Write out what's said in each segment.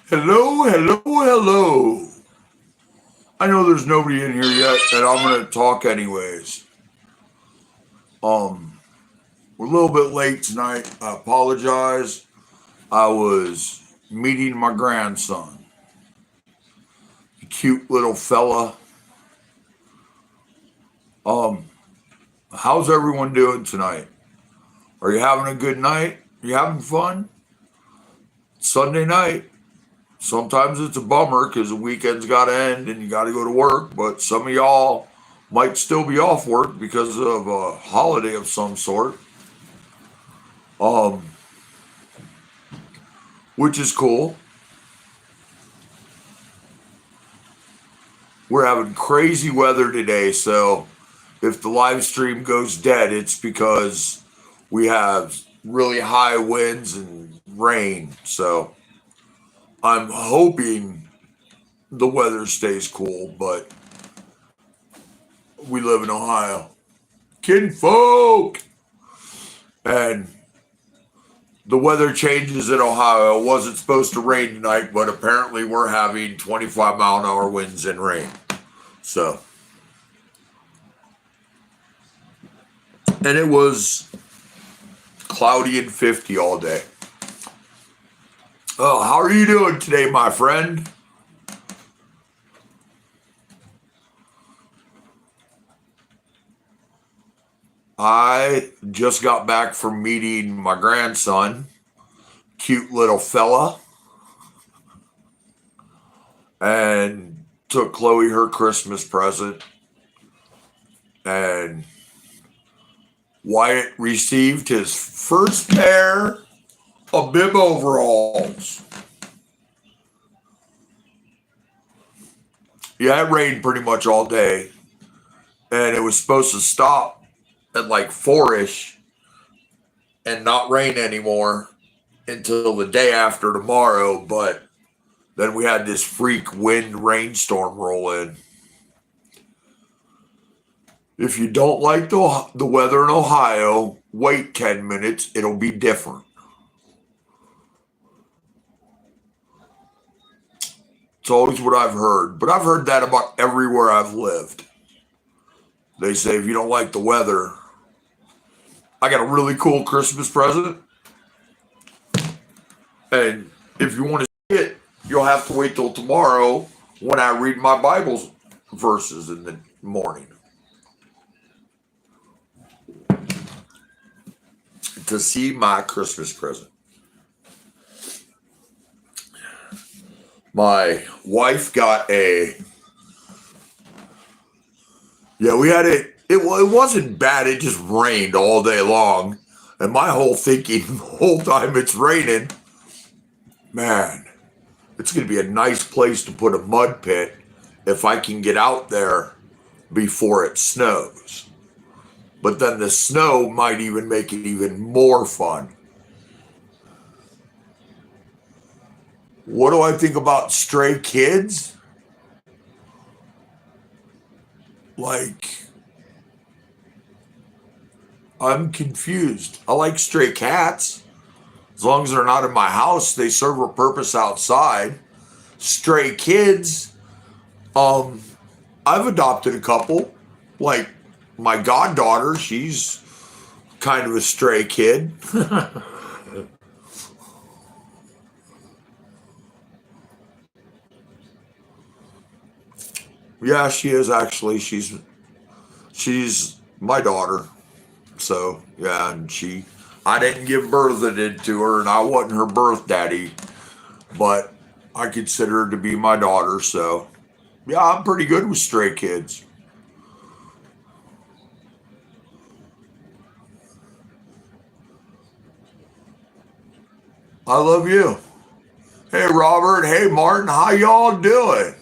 Hello, hello, hello. I know there's nobody in here yet, and I'm gonna talk anyways. Um, we're a little bit late tonight. I apologize. I was meeting my grandson, a cute little fella. Um, how's everyone doing tonight? Are you having a good night? Are you having fun? Sunday night. Sometimes it's a bummer because the weekend's got to end and you got to go to work, but some of y'all might still be off work because of a holiday of some sort. Um, which is cool. We're having crazy weather today, so if the live stream goes dead, it's because we have really high winds and rain. So I'm hoping the weather stays cool, but we live in Ohio. Kinfolk! And the weather changes in Ohio. It wasn't supposed to rain tonight, but apparently we're having 25-mile-an-hour winds and rain. So, and it was cloudy and 50 all day. Oh, how are you doing today, my friend? I just got back from meeting my grandson, cute little fella, and took Chloe her Christmas present. And Wyatt received his first pair of bib overalls. Yeah, it rained pretty much all day, and it was supposed to stop at like 4-ish and not rain anymore until the day after tomorrow, but then we had this freak wind rainstorm roll in. If you don't like the weather in Ohio, wait 10 minutes, it'll be different. It's always what I've heard, but I've heard that about everywhere I've lived. They say if you don't like the weather, I got a really cool Christmas present, and if you want to see it, you'll have to wait till tomorrow when I read my Bible verses in the morning to see my Christmas present. My wife got we had it wasn't bad, it just rained all day long. And my whole thinking the whole time it's raining, man, it's going to be a nice place to put a mud pit if I can get out there before it snows. But then the snow might even make it even more fun. What do I think about stray kids? Like, I'm confused. I like stray cats. As long as they're not in my house, they serve a purpose outside. Stray kids, um, I've adopted a couple. Like my goddaughter, she's kind of a stray kid. Yeah, she is actually. She's my daughter. So yeah, and I didn't give birth to her, and I wasn't her birth daddy, but I consider her to be my daughter. So yeah, I'm pretty good with stray kids. I love you. Hey Robert. Hey Martin. How y'all doing?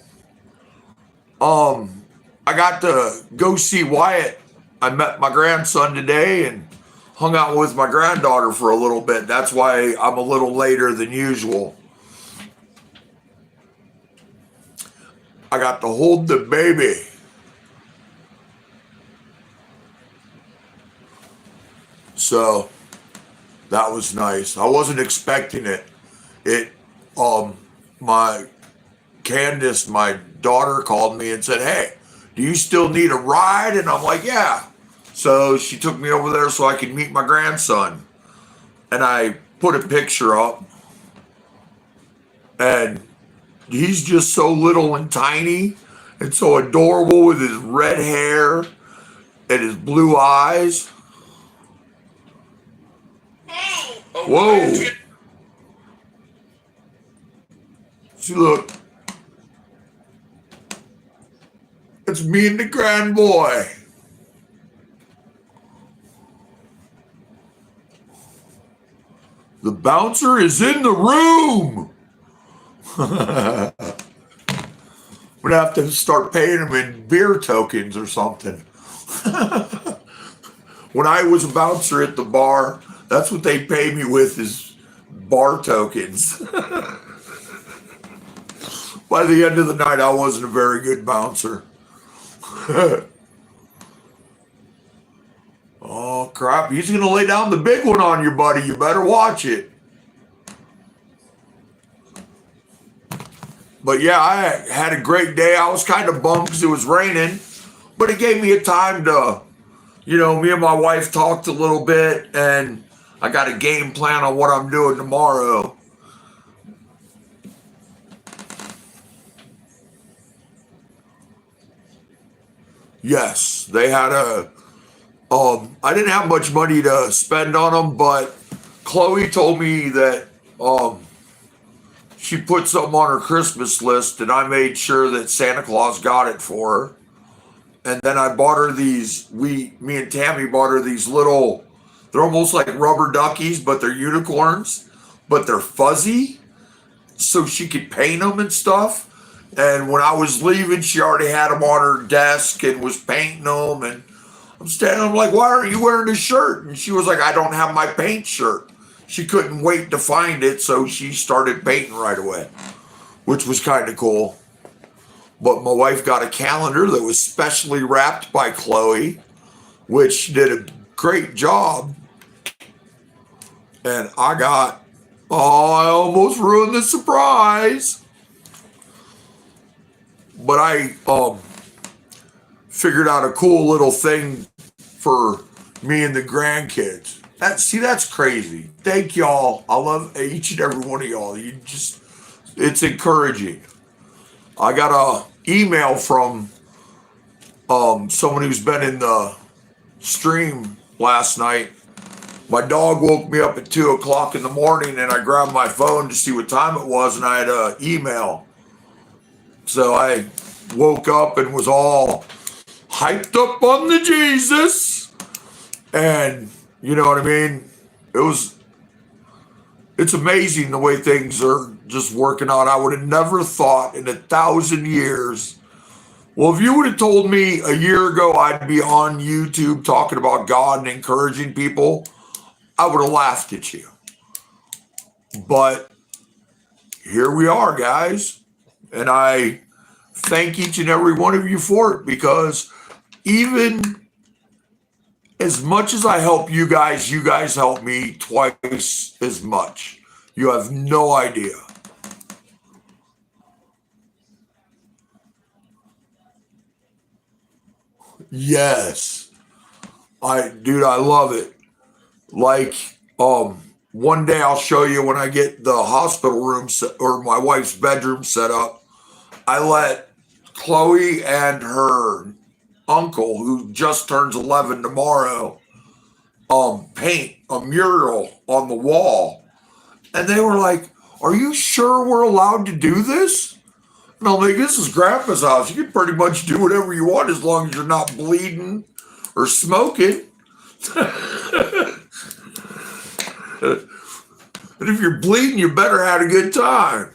Um, I got to go see Wyatt. I met my grandson today and hung out with my granddaughter for a little bit. That's why I'm a little later than usual. I got to hold the baby. So that was nice. I wasn't expecting it. It um my Candace, my daughter, called me and said, "Hey, do you still need a ride?" And I'm like, "Yeah." So she took me over there so I could meet my grandson. And I put a picture up, and he's just so little and tiny and so adorable with his red hair and his blue eyes. Whoa. See, look. It's me and the grand boy. The bouncer is in the room. We're gonna have to start paying him in beer tokens or something. When I was a bouncer at the bar, that's what they pay me with, is bar tokens. By the end of the night, I wasn't a very good bouncer. Oh crap, he's gonna lay down the big one on you, buddy. You better watch it. But yeah, I had a great day. I was kind of bummed because it was raining, but it gave me a time to, me and my wife talked a little bit, and I got a game plan on what I'm doing tomorrow. Yes, they had I didn't have much money to spend on them, but Chloe told me that she put something on her Christmas list, and I made sure that Santa Claus got it for her. And then I bought her these, me and Tammy bought her these little, they're almost like rubber duckies, but they're unicorns, but they're fuzzy, so she could paint them and stuff. And when I was leaving, she already had them on her desk and was painting them. And I'm like, "Why aren't you wearing a shirt?" And she was like, "I don't have my paint shirt." She couldn't wait to find it, so she started painting right away, which was kind of cool. But my wife got a calendar that was specially wrapped by Chloe, which did a great job. And I almost ruined the surprise. But I figured out a cool little thing for me and the grandkids. That's crazy. Thank y'all. I love each and every one of y'all. It's encouraging. I got a email from someone who's been in the stream last night. My dog woke me up at 2:00 in the morning, and I grabbed my phone to see what time it was, and I had an email. So I woke up and was all hyped up on the Jesus. And you know what I mean? It's amazing the way things are just working out. I would have never thought in 1,000 years. Well, if you would have told me a year ago I'd be on YouTube talking about God and encouraging people, I would have laughed at you. But here we are, guys. And I thank each and every one of you for it, because even as much as I help you guys help me twice as much. You have no idea. Yes. I love it. Like, one day I'll show you when I get the hospital room or my wife's bedroom set up. I let Chloe and her uncle, who just turns 11 tomorrow, paint a mural on the wall. And they were like, "Are you sure we're allowed to do this?" And I'm like, "This is Grandpa's house. You can pretty much do whatever you want as long as you're not bleeding or smoking." And if you're bleeding, you better have a good time.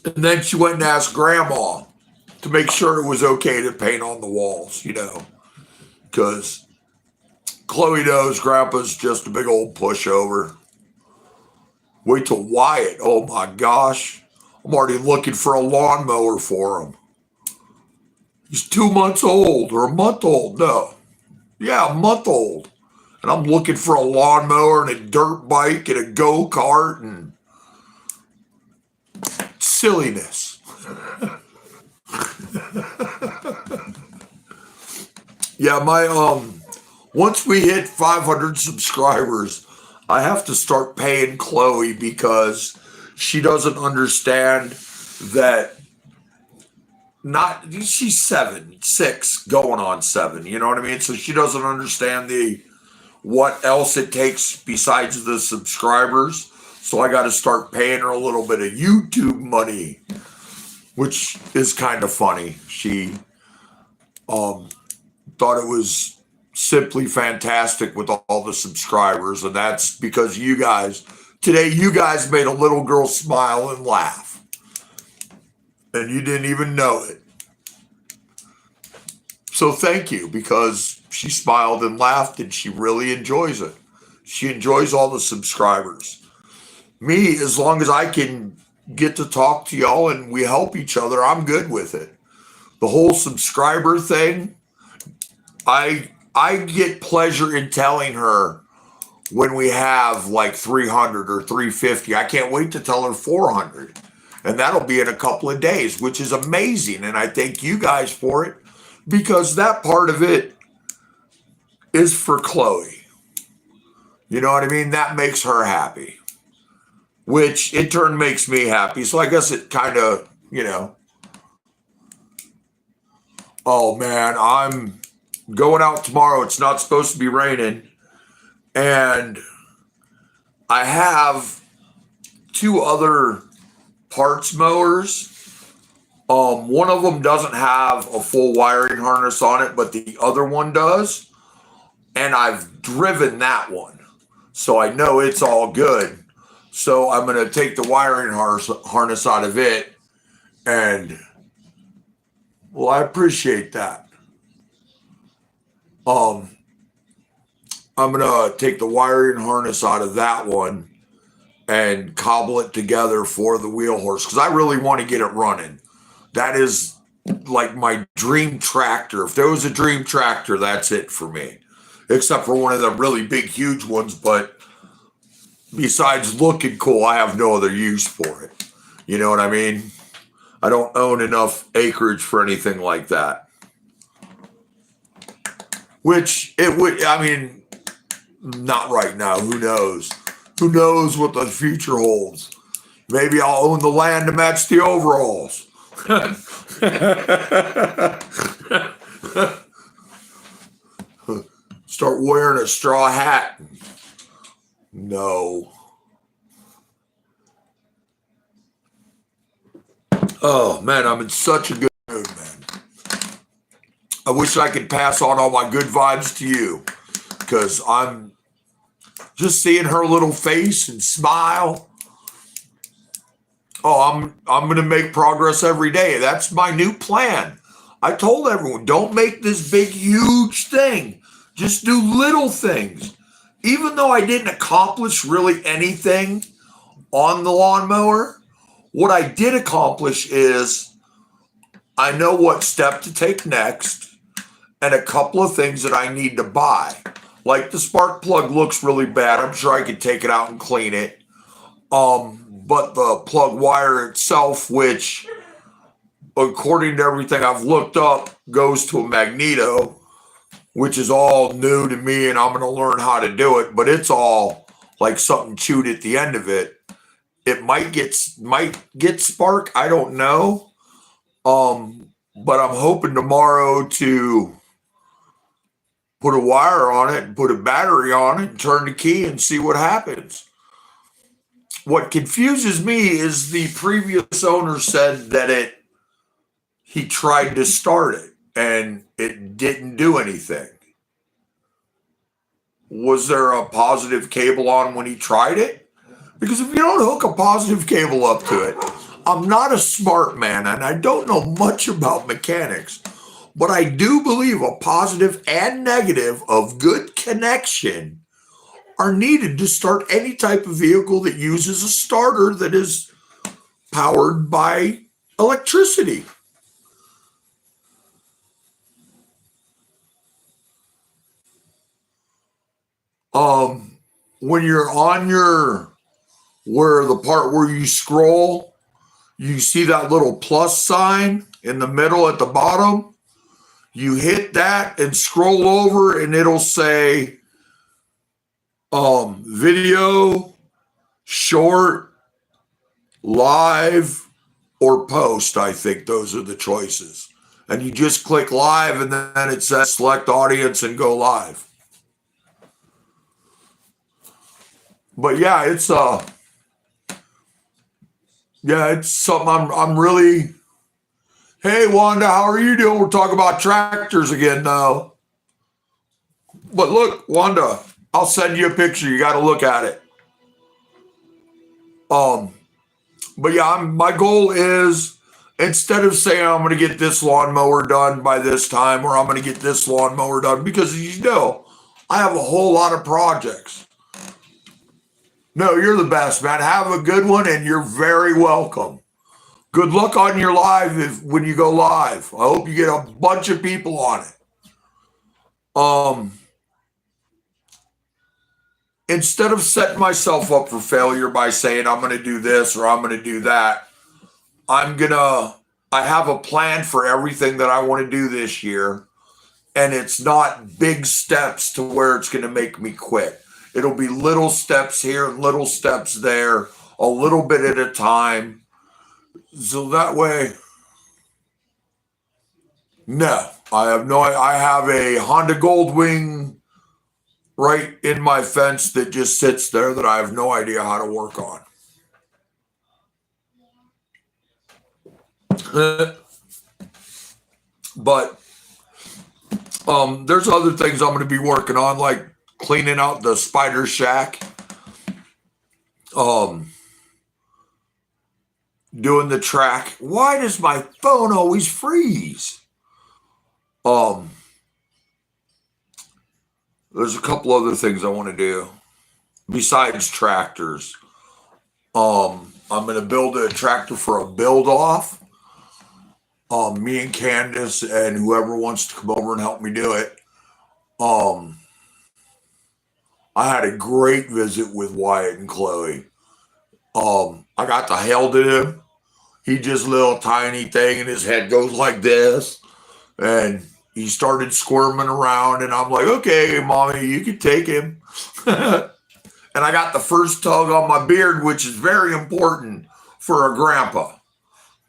And then she went and asked Grandma to make sure it was okay to paint on the walls, because Chloe knows Grandpa's just a big old pushover. Wait till Wyatt. Oh my gosh. I'm already looking for a lawnmower for him. He's 2 months old, or a month old. No. Yeah, a month old. and I'm looking for a lawnmower and a dirt bike and a go-kart and silliness. Yeah, once we hit 500 subscribers, I have to start paying Chloe because she doesn't understand that not she's 6 going on 7, you know what I mean? So she doesn't understand what else it takes besides the subscribers. So I got to start paying her a little bit of YouTube money, which is kind of funny. She thought it was simply fantastic with all the subscribers, and that's because you guys today made a little girl smile and laugh, and you didn't even know it. So thank you, because she smiled and laughed and she really enjoys it. She enjoys all the subscribers. Me, as long as I can get to talk to y'all and we help each other, I'm good with it. The whole subscriber thing, I get pleasure in telling her when we have like 300 or 350. I can't wait to tell her 400. And that'll be in a couple of days, which is amazing. And I thank you guys for it, because that part of it is for Chloe. You know what I mean? That makes her happy, which in turn makes me happy. So I guess it kind of, oh man, I'm going out tomorrow. It's not supposed to be raining. And I have 2 other parts mowers. One of them doesn't have a full wiring harness on it, but the other one does. And I've driven that one, so I know it's all good. So I'm going to take the wiring harness out of it. And, well, I appreciate that. I'm going to take the wiring harness out of that one and cobble it together for the wheel horse, because I really want to get it running. That is like my dream tractor. If there was a dream tractor, that's it for me. Except for one of the really big, huge ones. But besides looking cool, I have no other use for it. You know what I mean? I don't own enough acreage for anything like that. Which it would, not right now. Who knows? Who knows what the future holds? Maybe I'll own the land to match the overalls. Start wearing a straw hat. No. Oh man, I'm in such a good mood, man. I wish I could pass on all my good vibes to you, because I'm just seeing her little face and smile. Oh, I'm going to make progress every day. That's my new plan. I told everyone, don't make this big, huge thing. Just do little things. Even though I didn't accomplish really anything on the lawnmower, what I did accomplish is I know what step to take next and a couple of things that I need to buy. Like the spark plug looks really bad. I'm sure I could take it out and clean it. But the plug wire itself, which according to everything I've looked up, goes to a magneto, which is all new to me, and I'm going to learn how to do it. But it's all like something chewed at the end of it. It might get spark. I don't know. But I'm hoping tomorrow to put a wire on it and put a battery on it and turn the key and see what happens. What confuses me is the previous owner said that he tried to start it and it didn't do anything. Was there a positive cable on when he tried it? Because if you don't hook a positive cable up to it, I'm not a smart man and I don't know much about mechanics, but I do believe a positive and negative of good connection are needed to start any type of vehicle that uses a starter that is powered by electricity. When you're on where the part where you scroll, you see that little plus sign in the middle at the bottom. You hit that and scroll over, and it'll say video, short, live, or post. I think those are the choices. And you just click live, and then it says select audience and go live. But yeah, it's something I'm really. Hey Wanda, how are you doing? We're talking about tractors again now. But look, Wanda, I'll send you a picture. You got to look at it. But yeah, my goal is, instead of saying I'm going to get this lawnmower done by this time, or I'm going to get this lawnmower done, because as you know, I have a whole lot of projects. No, you're the best, man. Have a good one, and you're very welcome. Good luck on your live when you go live. I hope you get a bunch of people on it. Instead of setting myself up for failure by saying I'm going to do this or I'm going to do that, I have a plan for everything that I want to do this year. And it's not big steps to where it's going to make me quit. It'll be little steps here, little steps there, a little bit at a time. So that way, no, I have a Honda Goldwing right in my fence that just sits there that I have no idea how to work on. But there's other things I'm going to be working on, like cleaning out the spider shack, doing the track. Why does my phone always freeze? There's a couple other things I want to do besides tractors. I'm going to build a tractor for a build off. Me and Candace and whoever wants to come over and help me do it. I had a great visit with Wyatt and Chloe. I got to hold him. He just a little tiny thing, and his head goes like this, and he started squirming around, and I'm like, okay, mommy, you can take him. And I got the first tug on my beard, which is very important for a grandpa.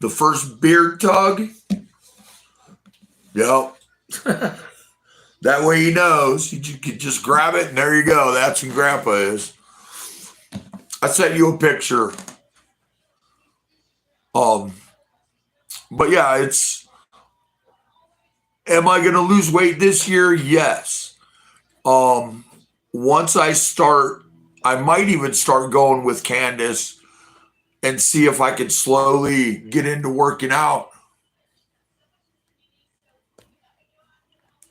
The first beard tug. Yep. That way he knows. You can just grab it, and there you go. That's who grandpa is. I sent you a picture. But yeah, am I going to lose weight this year? Yes. Once I start, I might even start going with Candace and see if I could slowly get into working out.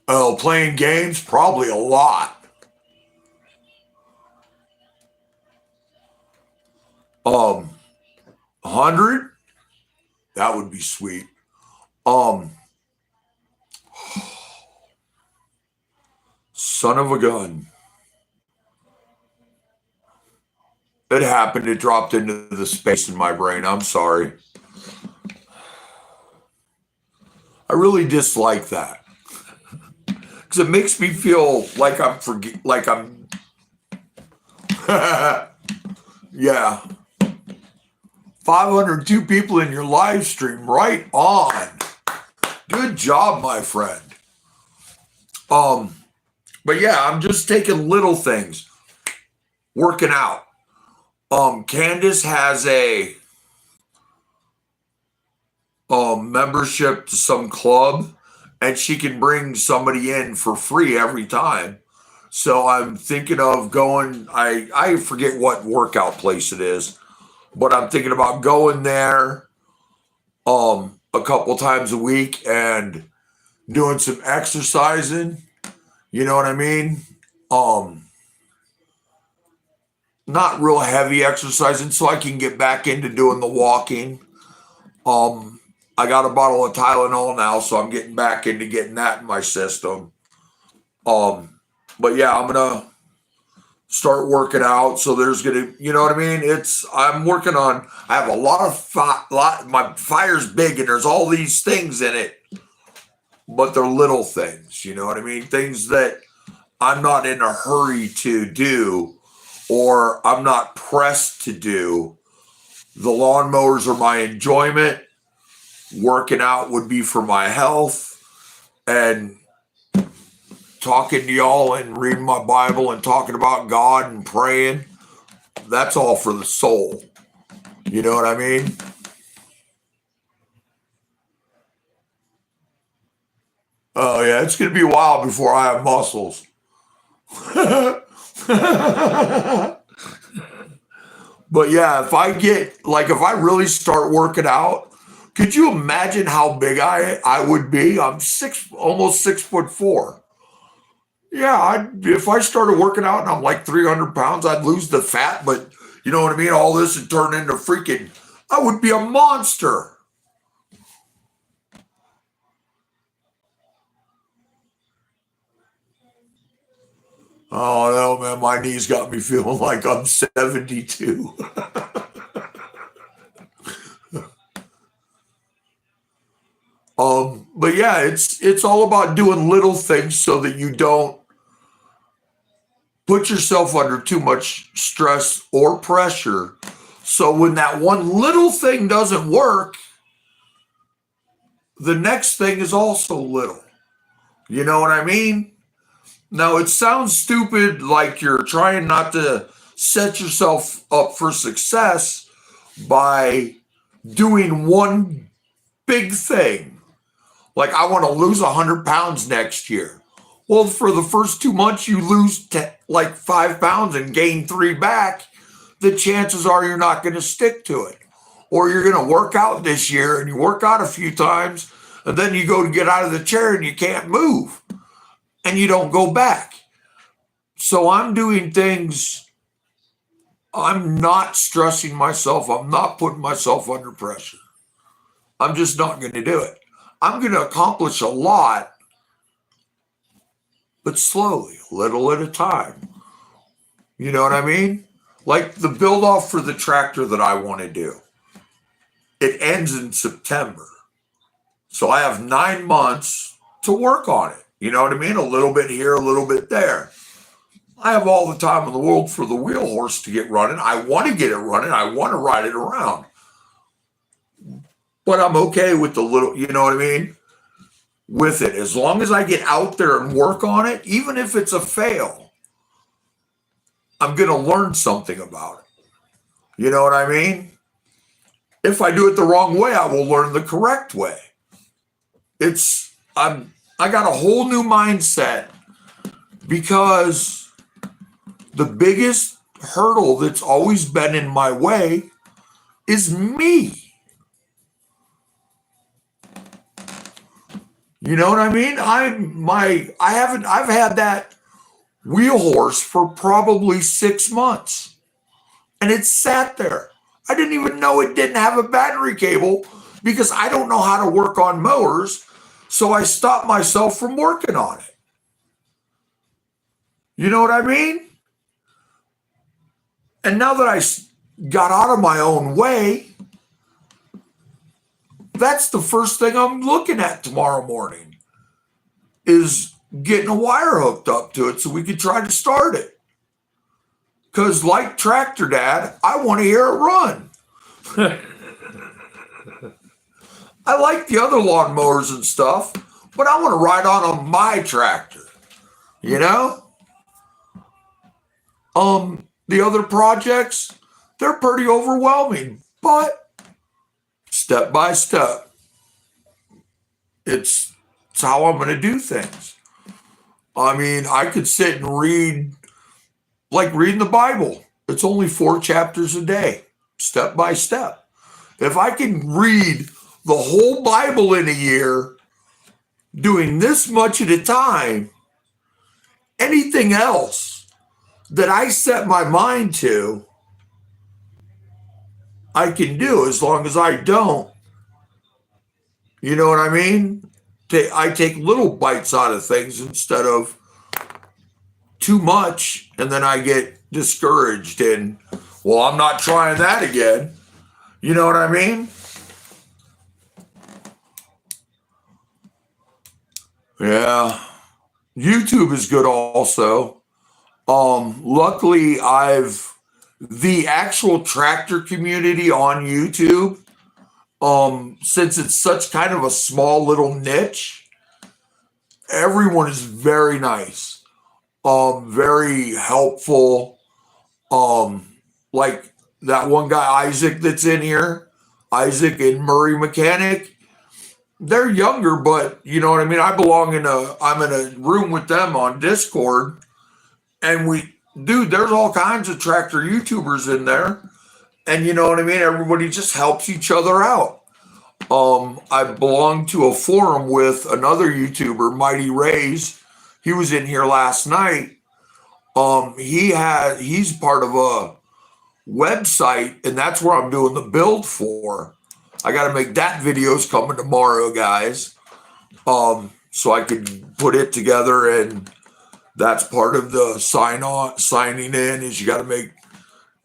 Oh, playing games? Probably a lot. 100? That would be sweet. Son of a gun. It happened. It dropped into the space in my brain. I'm sorry. I really dislike that. Because it makes me feel like I'm yeah. 502 people in your live stream. Right on. Good job, my friend. But yeah, I'm just taking little things. Working out. Candace has a membership to some club, and she can bring somebody in for free every time. So I'm thinking of going, I forget what workout place it is, but I'm thinking about going there a couple times a week and doing some exercising. You know what I mean? Not real heavy exercising, so I can get back into doing the walking. I got a bottle of Tylenol now, so I'm getting back into getting that in my system. But yeah, start working out. So there's gonna, you know what I mean? I'm working on. I have a lot of my fire's big, and there's all these things in it, but they're little things. You know what I mean? Things that I'm not in a hurry to do, or I'm not pressed to do. The lawnmowers are my enjoyment. Working out would be for my health, and talking to y'all and reading my Bible and talking about God and praying, that's all for the soul. You know what I mean? Oh, yeah, it's going to be a while before I have muscles. But yeah, if I really start working out, could you imagine how big I would be? I'm almost 6'4". Yeah, if I started working out and I'm like 300 pounds, I'd lose the fat, but you know what I mean? All this would turn into I would be a monster. Oh no, man, my knees got me feeling like I'm 72. But yeah, it's all about doing little things so that you don't put yourself under too much stress or pressure. So when that one little thing doesn't work, the next thing is also little. You know what I mean? Now, it sounds stupid, like you're trying not to set yourself up for success by doing one big thing. Like, I want to lose 100 pounds next year. Well, for the first 2 months, you lose like 5 pounds and gain 3 back. The chances are you're not going to stick to it. Or you're going to work out this year and you work out a few times, and then you go to get out of the chair and you can't move and you don't go back. So I'm doing things, I'm not stressing myself. I'm not putting myself under pressure. I'm just not going to do it. I'm going to accomplish a lot, but slowly, a little at a time. You know what I mean? Like the build off for the tractor that I want to do. It ends in September. So I have 9 months to work on it. You know what I mean? A little bit here, a little bit there. I have all the time in the world for the wheel horse to get running. I want to get it running. I want to ride it around. But I'm okay with the little, you know what I mean? With it. As long as I get out there and work on it, even if it's a fail, I'm going to learn something about it. You know what I mean? If I do it the wrong way, I will learn the correct way. I got a whole new mindset because the biggest hurdle that's always been in my way is me. You know what I mean? I've had that wheel horse for probably 6 months and it sat there. I didn't even know it didn't have a battery cable because I don't know how to work on mowers. So I stopped myself from working on it. You know what I mean? And now that I got out of my own way, that's the first thing I'm looking at tomorrow morning is getting a wire hooked up to it so we can try to start it. Because like Tractor Dad, I want to hear it run. I like the other lawnmowers and stuff, but I want to ride on my tractor, you know? The other projects, they're pretty overwhelming, but step by step, it's how I'm going to do things. I mean, I could sit and read, like reading the Bible. It's only 4 chapters a day, step by step. If I can read the whole Bible in a year, doing this much at a time, anything else that I set my mind to, I can do as long as I don't. You know what I mean? I take little bites out of things instead of too much, and then I get discouraged and, well, I'm not trying that again. You know what I mean? Yeah. YouTube is good also. Luckily the actual tractor community on YouTube, since it's such kind of a small little niche, everyone is very nice, very helpful. Um, like that one guy, Isaac, that's in here, Isaac and Murray Mechanic, they're younger, but you know what I mean? I'm in a room with them on Discord, and dude, there's all kinds of tractor YouTubers in there. And you know what I mean? Everybody just helps each other out. I belong to a forum with another YouTuber, Mighty Rays. He was in here last night. He's part of a website, and that's where I'm doing the build for. I got to make that videos coming tomorrow, guys. So I could put it together, and that's part of the signing in is you got to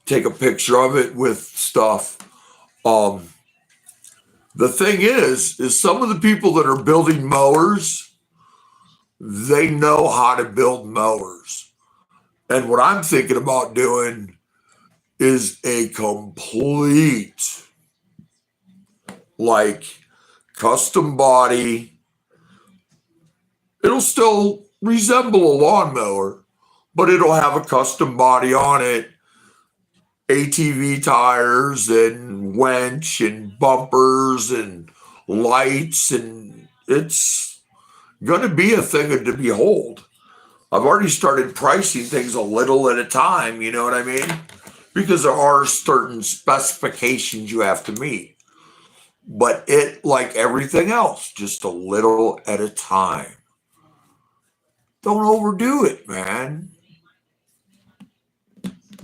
take a picture of it with stuff. Um, the thing is some of the people that are building mowers, they know how to build mowers. And what I'm thinking about doing is a complete, like, custom body. It'll still resemble a lawnmower, but it'll have a custom body on it, ATV tires and winch and bumpers and lights, and it's going to be a thing to behold. I've already started pricing things a little at a time, you know what I mean? Because there are certain specifications you have to meet. But it, like everything else, just a little at a time. Don't overdo it, man.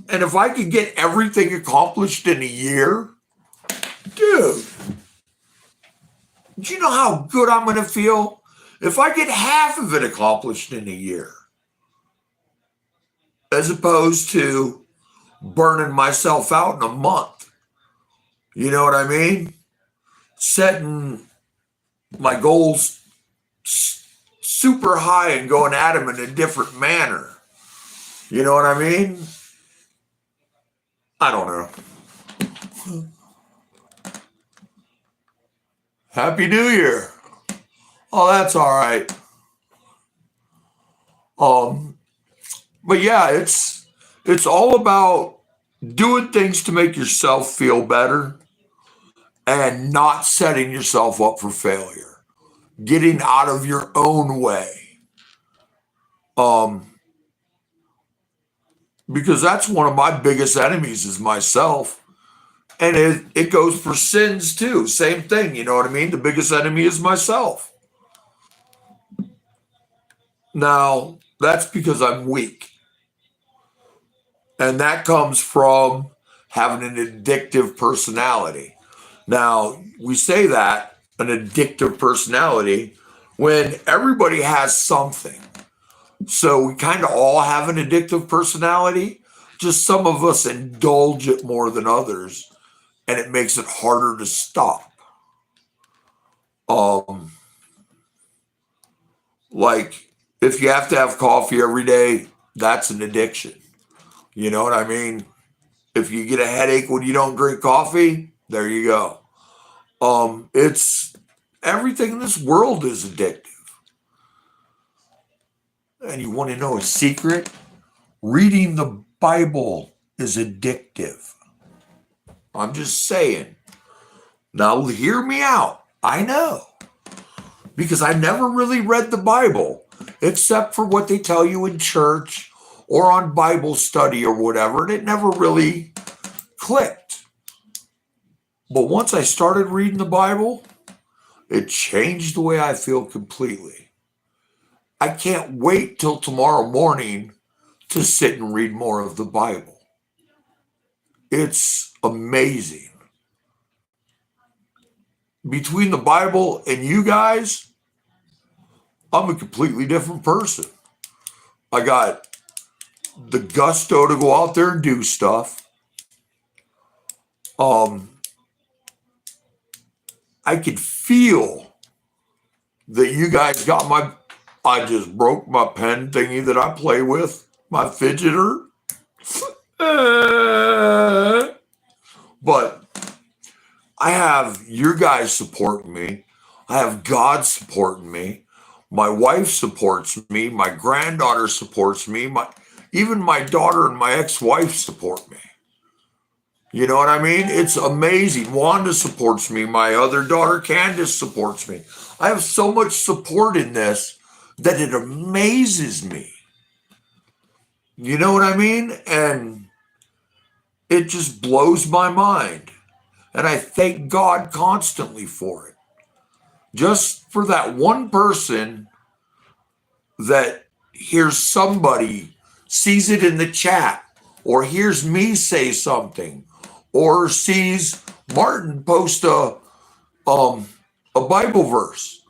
And if I could get everything accomplished in a year, dude, do you know how good I'm going to feel? If I get half of it accomplished in a year, as opposed to burning myself out in a month. You know what I mean? Setting my goals super high and going at them in a different manner. You know what I mean? I don't know. Happy New Year. Oh, that's all right. Um, but yeah, it's all about doing things to make yourself feel better and not setting yourself up for failure. Getting out of your own way. Um, because that's one of my biggest enemies is myself. And it goes for sins too. Same thing, you know what I mean? The biggest enemy is myself. Now, that's because I'm weak. And that comes from having an addictive personality. Now, we say that, an addictive personality, when everybody has something. So we kind of all have an addictive personality. Just some of us indulge it more than others, and it makes it harder to stop. Um, like if you have to have coffee every day, that's an addiction. You know what I mean? If you get a headache when you don't drink coffee, there you go. It's everything in this world is addictive. And you want to know a secret? Reading the Bible is addictive. I'm just saying. Now, hear me out. I know. Because I never really read the Bible, except for what they tell you in church or on Bible study or whatever, and it never really clicked. But once I started reading the Bible, it changed the way I feel completely. I can't wait till tomorrow morning to sit and read more of the Bible. It's amazing. Between the Bible and you guys, I'm a completely different person. I got the gusto to go out there and do stuff. I could feel that you guys got I just broke my pen thingy that I play with, my fidgeter. But I have your guys supporting me. I have God supporting me. My wife supports me. My granddaughter supports me. Even my daughter and my ex-wife support me. You know what I mean? It's amazing. Wanda supports me. My other daughter, Candace, supports me. I have so much support in this that it amazes me. You know what I mean? And it just blows my mind. And I thank God constantly for it. Just for that one person that hears somebody, sees it in the chat, or hears me say something, or sees Martin post a Bible verse.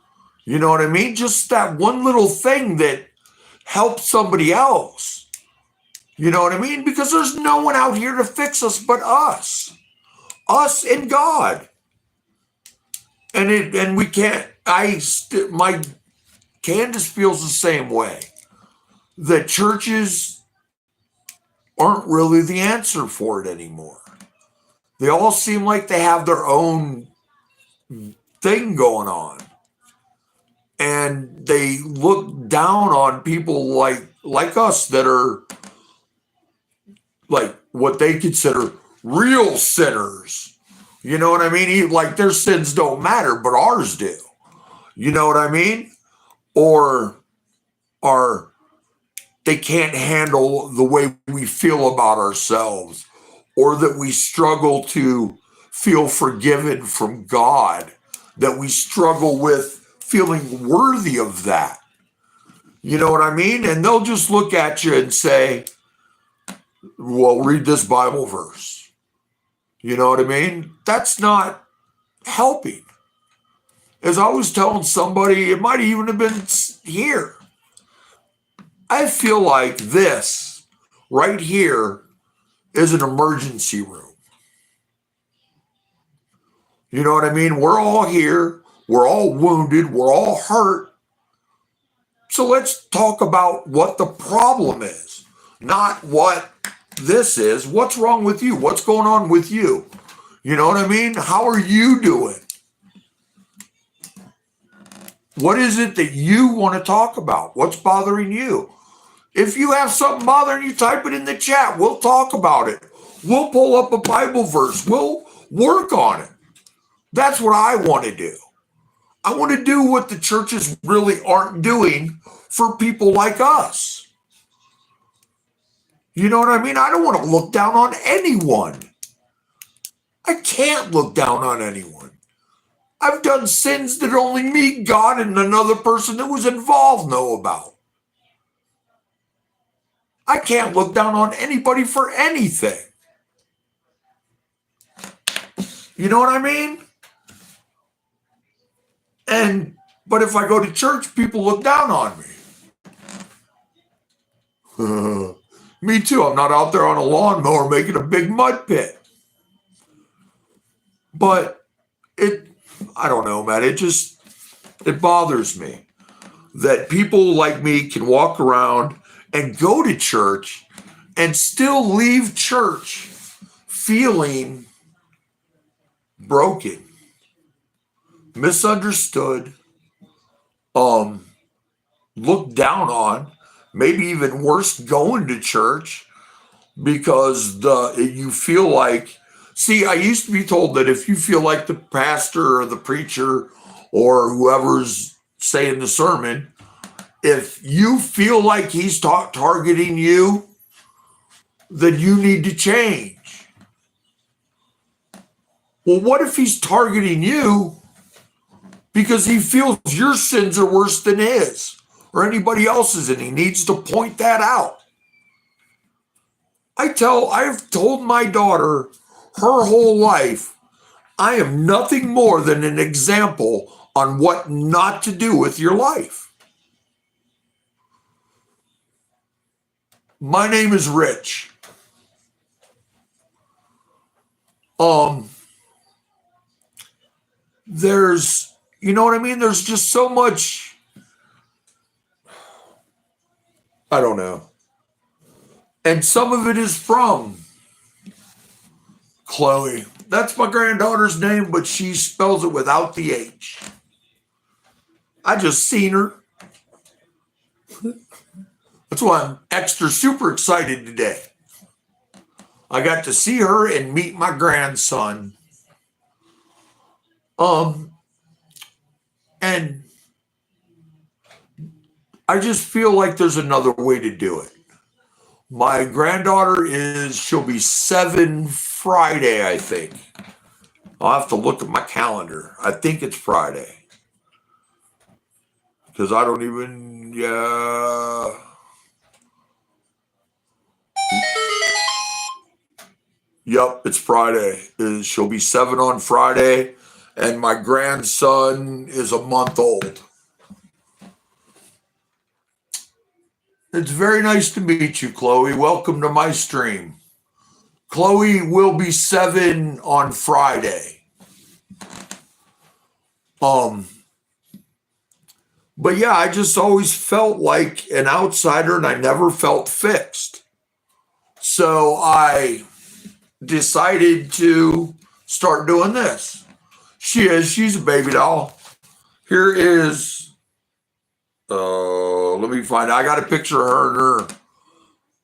You know what I mean? Just that one little thing that helps somebody else. You know what I mean? Because there's no one out here to fix us but us. Us and God. And we can't, my Candace feels the same way. That churches aren't really the answer for it anymore. They all seem like they have their own thing going on. And they look down on people like us that are like what they consider real sinners. You know what I mean? Like their sins don't matter, but ours do. You know what I mean? Or they can't handle the way we feel about ourselves, or that we struggle to feel forgiven from God, that we struggle with feeling worthy of that. You know what I mean? And they'll just look at you and say, well, read this Bible verse. You know what I mean? That's not helping. As I was telling somebody, it might even have been here. I feel like this right here is an emergency room. You know what I mean? We're all here. We're all wounded. We're all hurt. So let's talk about what the problem is, not what this is. What's wrong with you? What's going on with you? You know what I mean? How are you doing? What is it that you want to talk about? What's bothering you? If you have something bothering you, type it in the chat. We'll talk about it. We'll pull up a Bible verse. We'll work on it. That's what I want to do. I want to do what the churches really aren't doing for people like us. You know what I mean? I don't want to look down on anyone. I can't look down on anyone. I've done sins that only me, God, and another person that was involved know about. I can't look down on anybody for anything. You know what I mean? But if I go to church, people look down on me. Me too. I'm not out there on a lawnmower making a big mud pit. But I don't know, man. It bothers me that people like me can walk around and go to church and still leave church feeling broken, misunderstood, looked down on, maybe even worse, going to church because you feel like, see, I used to be told that if you feel like the pastor or the preacher or whoever's saying the sermon, if you feel like he's targeting you, then you need to change. Well, what if he's targeting you because he feels your sins are worse than his or anybody else's, and he needs to point that out? I've told my daughter her whole life, I am nothing more than an example on what not to do with your life. My name is Rich. Um, there's, you know what I mean? There's just so much, I don't know. And some of it is from Chloe. That's my granddaughter's name, but she spells it without the H. I just seen her. That's why I'm extra super excited today. I got to see her and meet my grandson. And I just feel like there's another way to do it. My granddaughter she'll be 7 Friday, I think. I'll have to look at my calendar. I think it's Friday. Because I don't even, yeah. Yep, it's Friday. She'll be 7 on Friday, and my grandson is a month old. It's very nice to meet you, Chloe. Welcome to my stream. Chloe will be 7 on Friday. But yeah, I just always felt like an outsider, and I never felt fixed. So I decided to start doing this. She's a baby doll. Here is, let me find, I got a picture of her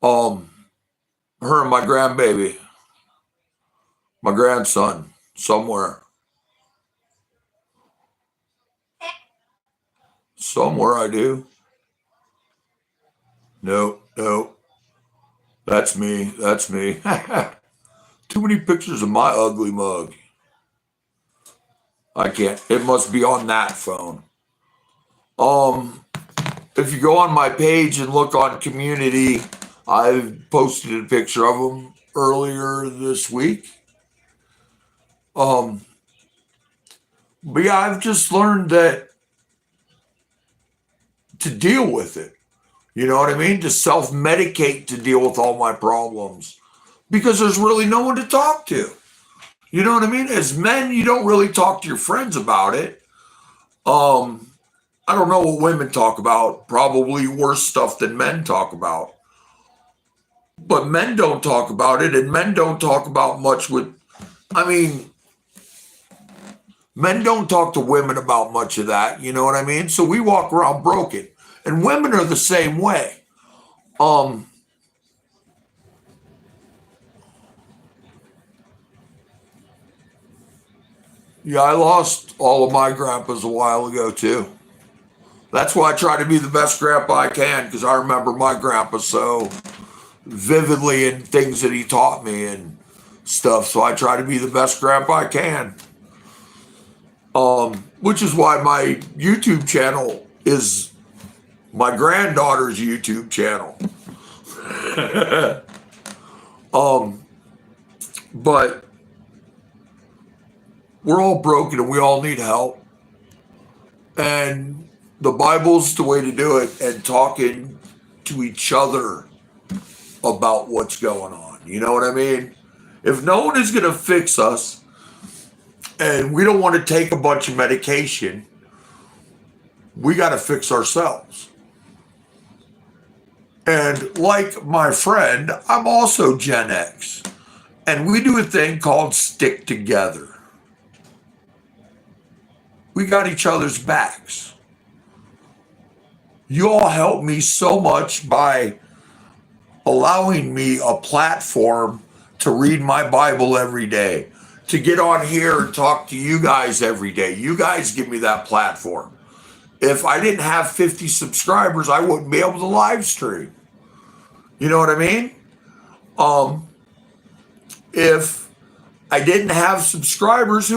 and her and my grandbaby, my grandson, somewhere. Somewhere I do. No. That's me. Too many pictures of my ugly mug. I can't. It must be on that phone. If you go on my page and look on community, I've posted a picture of them earlier this week. But yeah, I've just learned that to deal with it. You know what I mean? To self-medicate to deal with all my problems. Because there's really no one to talk to. You know what I mean? As men, you don't really talk to your friends about it. I don't know what women talk about. Probably worse stuff than men talk about. But men don't talk about it, and men don't talk about much men don't talk to women about much of that. You know what I mean? So we walk around broken. And women are the same way. Yeah, I lost all of my grandpas a while ago too. That's why I try to be the best grandpa I can, because I remember my grandpa so vividly and things that he taught me and stuff. So I try to be the best grandpa I can. Which is why my YouTube channel is my granddaughter's YouTube channel. But we're all broken and we all need help. And the Bible's the way to do it, and talking to each other about what's going on. You know what I mean? If no one is going to fix us and we don't want to take a bunch of medication, we got to fix ourselves. And like my friend, I'm also Gen X. And we do a thing called stick together. We got each other's backs. You all help me so much by allowing me a platform to read my Bible every day, to get on here and talk to you guys every day. You guys give me that platform. If I didn't have 50 subscribers, I wouldn't be able to live stream. You know what I mean? If I didn't have subscribers, I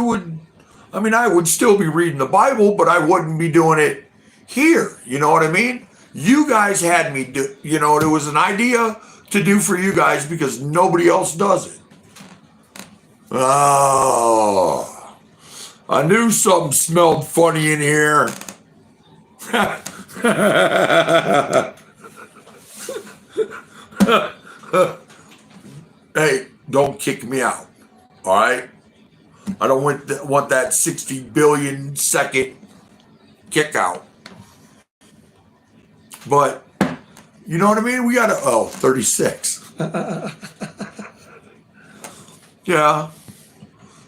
would still be reading the Bible, but I wouldn't be doing it here. You know what I mean? You guys had me do, it was an idea to do for you guys because nobody else does it. Oh, I knew something smelled funny in here. don't kick me out. All right? I don't want that 60 billion second kick out. But, you know what I mean? We got to, 36. Yeah.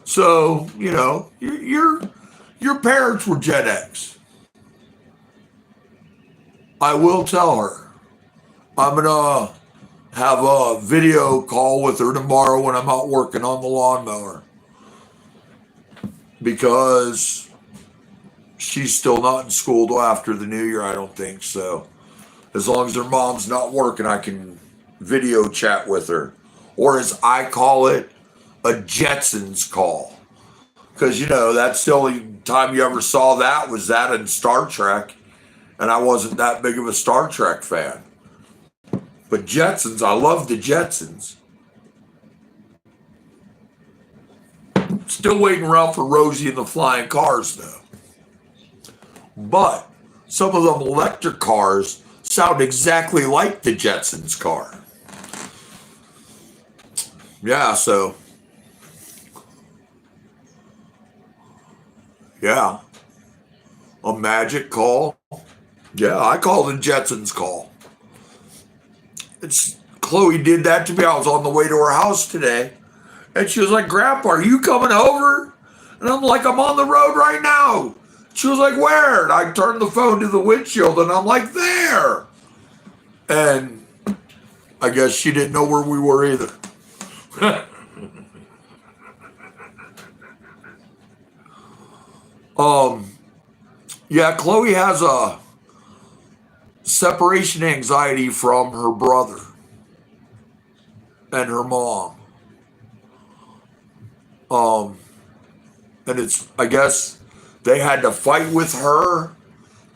So, your parents were Gen X. I will tell her. I'm going to have a video call with her tomorrow when I'm out working on the lawnmower. Because she's still not in school till after the new year, I don't think. So as long as her mom's not working, I can video chat with her. Or as I call it, a Jetsons call. Because, that's the only time you ever saw that was that in Star Trek. And I wasn't that big of a Star Trek fan. But Jetsons, I love the Jetsons. Still waiting around for Rosie and the Flying Cars, though. But some of them electric cars sound exactly like the Jetsons car. Yeah, so. Yeah. A magic call. Yeah, I call the Jetsons call. Chloe did that to me. I was on the way to her house today. And she was like, Grandpa, are you coming over? And I'm like, I'm on the road right now. She was like, where? And I turned the phone to the windshield and I'm like, there. And I guess she didn't know where we were either. Yeah, Chloe has a separation anxiety from her brother and her mom. And I guess they had to fight with her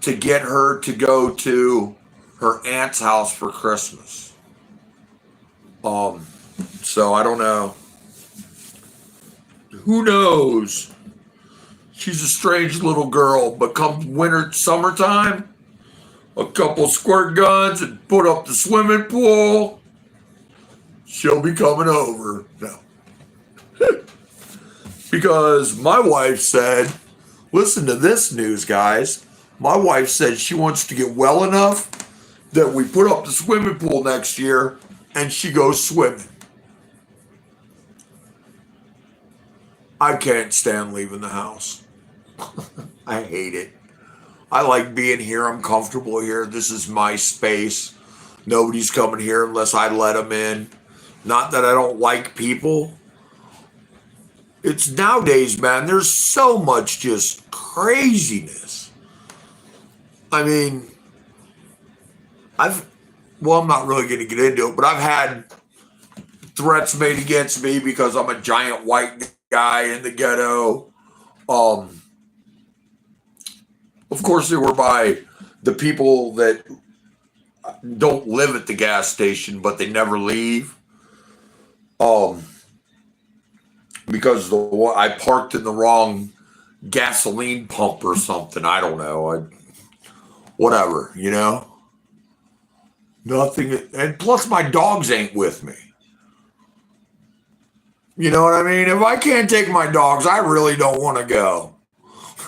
to get her to go to her aunt's house for Christmas. So I don't know. Who knows? She's a strange little girl, but come summertime, a couple squirt guns and put up the swimming pool, she'll be coming over. No. Because my wife said, listen to this news, guys. My wife said she wants to get well enough that we put up the swimming pool next year and she goes swimming. I can't stand leaving the house. I hate it. I like being here. I'm comfortable here. This is my space. Nobody's coming here unless I let them in. Not that I don't like people. It's nowadays, man, there's so much just craziness. I mean, I'm not really going to get into it, but I've had threats made against me because I'm a giant white guy in the ghetto. Of course, they were by the people that don't live at the gas station, but they never leave. Because I parked in the wrong gasoline pump or something. I don't know. Whatever, Nothing. And plus, my dogs ain't with me. You know what I mean? If I can't take my dogs, I really don't want to go.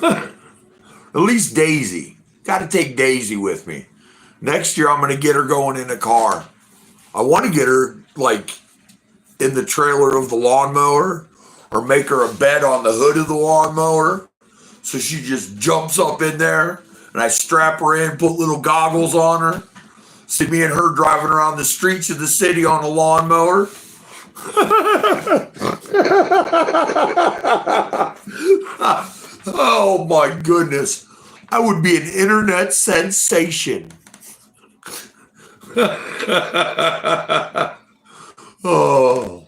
At least Daisy. Got to take Daisy with me. Next year, I'm going to get her going in a car. I want to get her, in the trailer of the lawnmower or make her a bed on the hood of the lawnmower so she just jumps up in there and I strap her in, put little goggles on her. See me and her driving around the streets of the city on a lawnmower. Oh my goodness. I would be an internet sensation. Oh.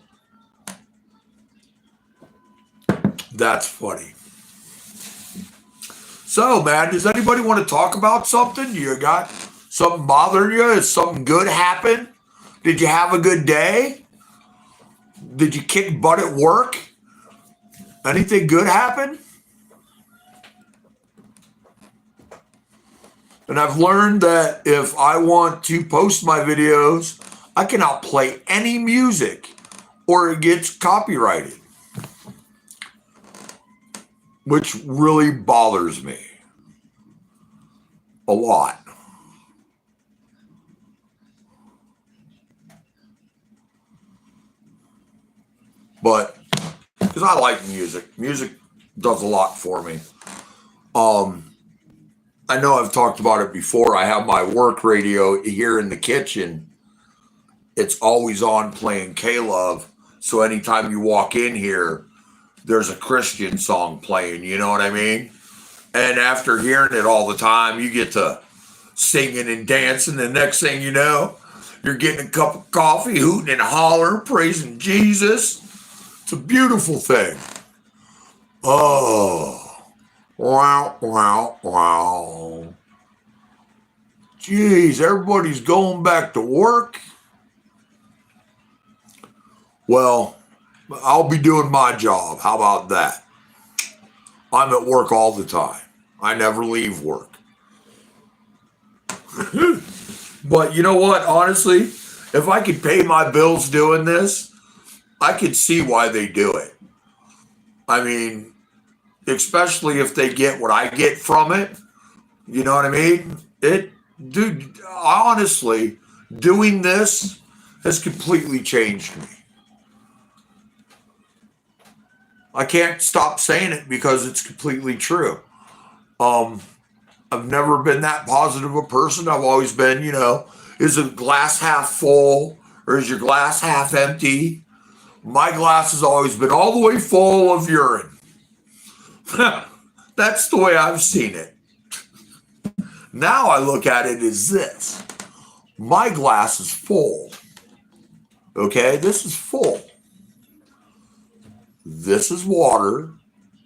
That's funny. So, man, does anybody want to talk about something? You got something bothering you? Has something good happen? Did you have a good day? Did you kick butt at work? Anything good happen? And I've learned that if I want to post my videos, I can outplay any music or it gets copyrighted, which really bothers me a lot. But because I like music, music does a lot for me. Um, I know I've talked about it before. I have my work radio here in the kitchen. It's always on playing K-Love. So anytime you walk in here, there's a Christian song playing. You know what I mean? And after hearing it all the time, you get to singing and dancing. The next thing you know, you're getting a cup of coffee, hooting and hollering, praising Jesus. It's a beautiful thing. Oh, wow, wow, wow. Jeez, everybody's going back to work. Well, I'll be doing my job. How about that? I'm at work all the time. I never leave work. But you know what? Honestly, if I could pay my bills doing this, I could see why they do it. I mean, especially if they get what I get from it. You know what I mean? Dude, honestly, doing this has completely changed me. I can't stop saying it because it's completely true. Um, I've never been that positive a person. I've always been, is the glass half full or is your glass half empty? My glass has always been all the way full of urine. That's the way I've seen it. Now I look at it as this. My glass is full. Okay, this is full. This is water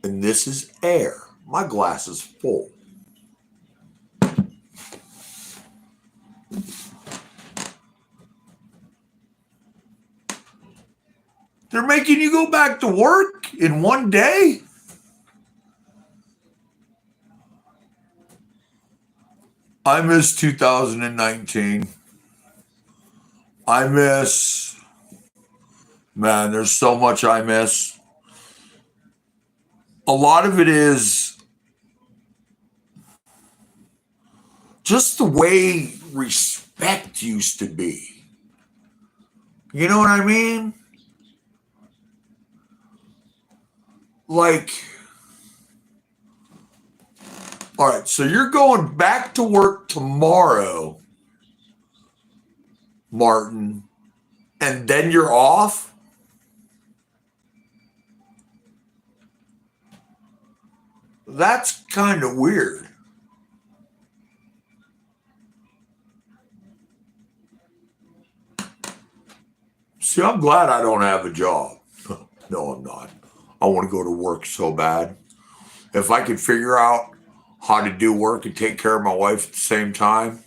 and this is air. My glass is full. They're making you go back to work in one day? I miss 2019. Man, there's so much I miss. A lot of it is just the way respect used to be. You know what I mean? Like, all right, so you're going back to work tomorrow, Martin, and then you're off? That's kind of weird. See, I'm glad I don't have a job. No, I'm not. I want to go to work so bad. If I could figure out how to do work and take care of my wife at the same time,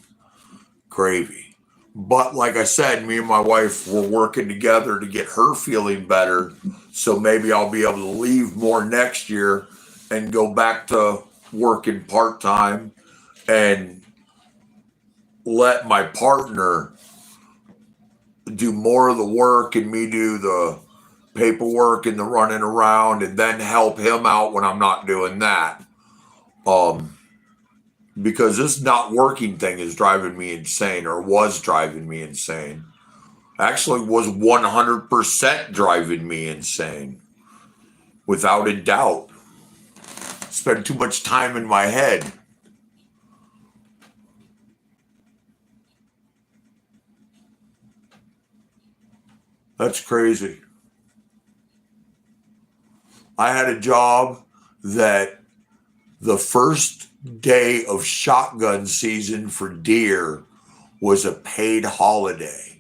gravy. But like I said, me and my wife were working together to get her feeling better. So maybe I'll be able to leave more next year and go back to working part time and let my partner do more of the work and me do the paperwork and the running around and then help him out when I'm not doing that. Because this not working thing is driving me insane or was driving me insane. Actually was 100% driving me insane. Without a doubt. Spend too much time in my head. That's crazy. I had a job that the first day of shotgun season for deer was a paid holiday.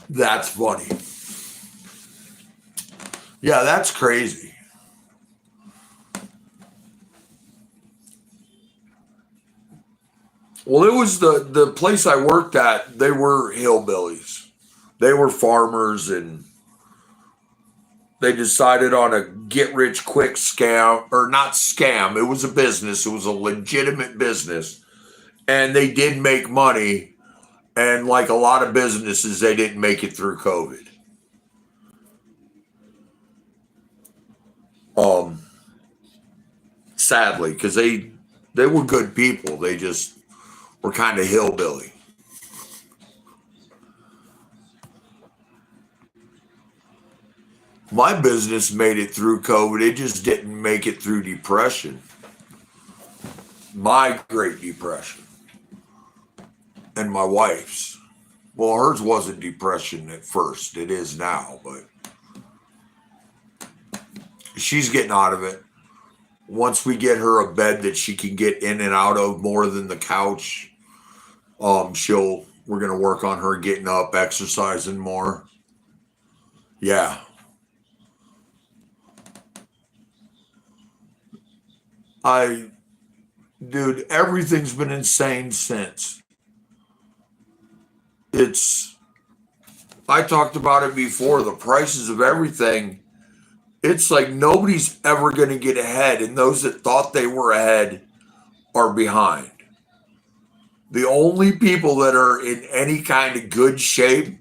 That's funny. Yeah, that's crazy. Well, it was the place I worked at, they were hillbillies. They were farmers and they decided on a get rich quick scam, or not scam. It was a business. It was a legitimate business, and they did make money. And like a lot of businesses, they didn't make it through COVID. Um, Sadly, because they were good people. They just were kind of hillbilly. My business made it through COVID. It just didn't make it through depression. My Great Depression and my wife's. Well, hers wasn't depression at first. It is now, but she's getting out of it. Once we get her a bed that she can get in and out of more than the couch, we're gonna work on her getting up, exercising more. Yeah. I Dude, everything's been insane since. It's I talked about it before, the prices of everything. It's like nobody's ever going to get ahead, and those that thought they were ahead are behind. The only people that are in any kind of good shape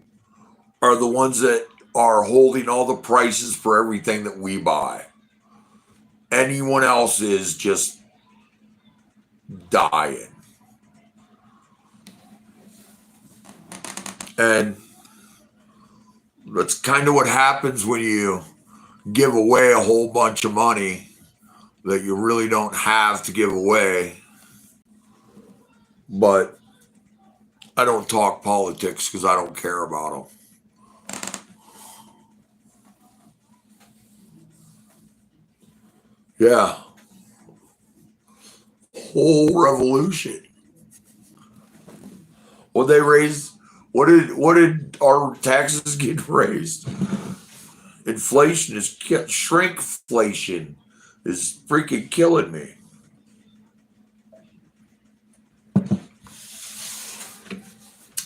are the ones that are holding all the prices for everything that we buy. Anyone else is just dying. And that's kind of what happens when you give away a whole bunch of money that you really don't have to give away. But I don't talk politics because I don't care about them. Yeah, whole revolution. What they raised? What did our taxes get raised? Inflation is shrinkflation is freaking killing me.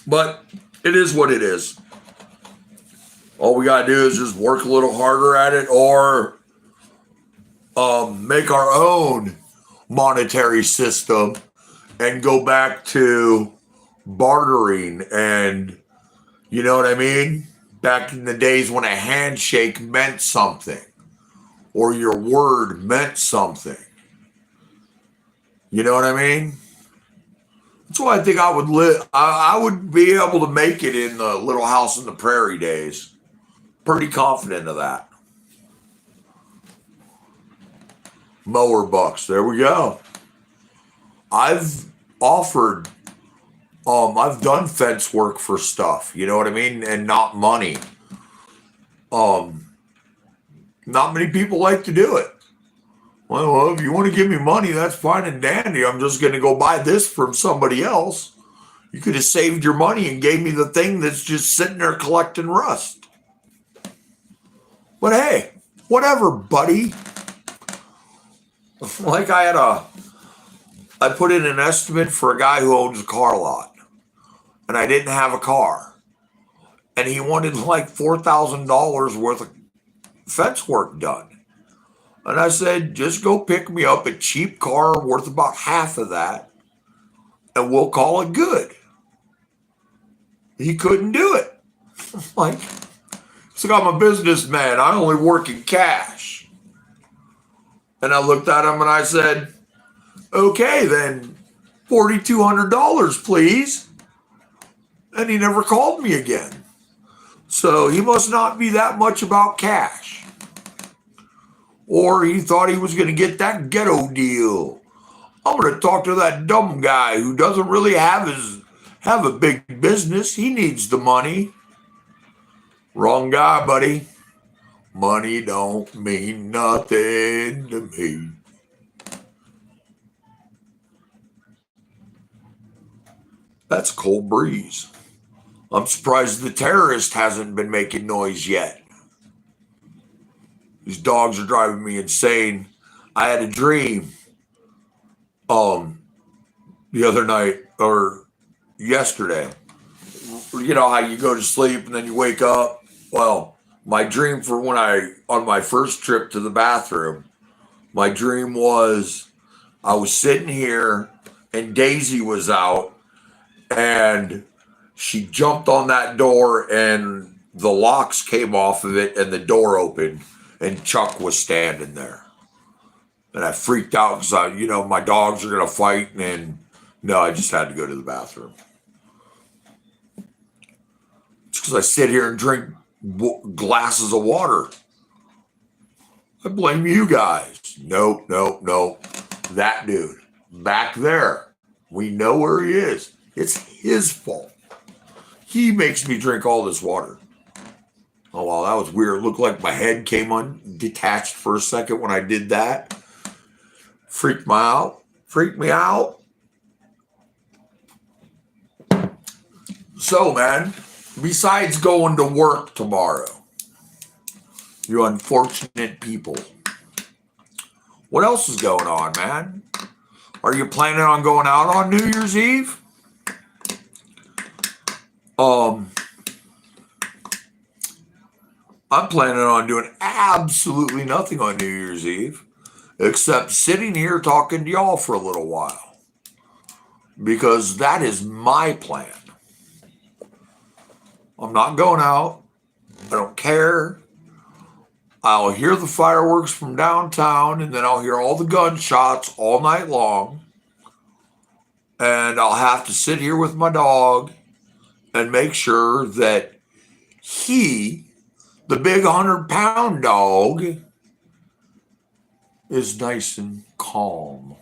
But it is what it is. All we gotta do is just work a little harder at it, or make our own monetary system and go back to bartering, and you know what I mean? Back in the days when a handshake meant something or your word meant something. You know what I mean? That's why I think I would live. I would be able to make it in the Little House on the Prairie days. Pretty confident of that. Mower bucks. There we go. I've offered. I've done fence work for stuff. You know what I mean, and not money. Um, Not many people like to do it. Well, if you want to give me money, that's fine and dandy. I'm just going to go buy this from somebody else. You could have saved your money and gave me the thing that's just sitting there collecting rust. But hey, whatever, buddy. Like I put in an estimate for a guy who owns a car lot, and I didn't have a car, and he wanted like $4,000 worth of fence work done. And I said, just go pick me up a cheap car worth about half of that, and we'll call it good. He couldn't do it. Like, it's like I'm a businessman. I only work in cash. And I looked at him and I said, okay, then $4,200, please. And he never called me again. So he must not be that much about cash. Or he thought he was going to get that ghetto deal. I'm going to talk to that dumb guy who doesn't really have a big business. He needs the money. Wrong guy, buddy. Money don't mean nothing to me. That's a cold breeze. I'm surprised the terrorist hasn't been making noise yet. These dogs are driving me insane. I had a dream the other night or yesterday. You know how you go to sleep and then you wake up? Well, My dream for on my first trip to the bathroom, my dream was I was sitting here and Daisy was out and she jumped on that door and the locks came off of it and the door opened and Chuck was standing there. And I freaked out because my dogs are going to fight. And no, I just had to go to the bathroom. It's because I sit here and drink glasses of water. I blame you guys. Nope. That dude back there, we know where he is. It's his fault. He makes me drink all this water. Oh, wow, that was weird. It looked like my head came undetached for a second when I did that. Freaked me out. So, man, besides going to work tomorrow, you unfortunate people, what else is going on, man? Are you planning on going out on New Year's Eve? I'm planning on doing absolutely nothing on New Year's Eve except sitting here talking to y'all for a little while because that is my plan. I'm not going out. I don't care. I'll hear the fireworks from downtown and then I'll hear all the gunshots all night long. And I'll have to sit here with my dog and make sure that he, the big 100-pound dog, is nice and calm.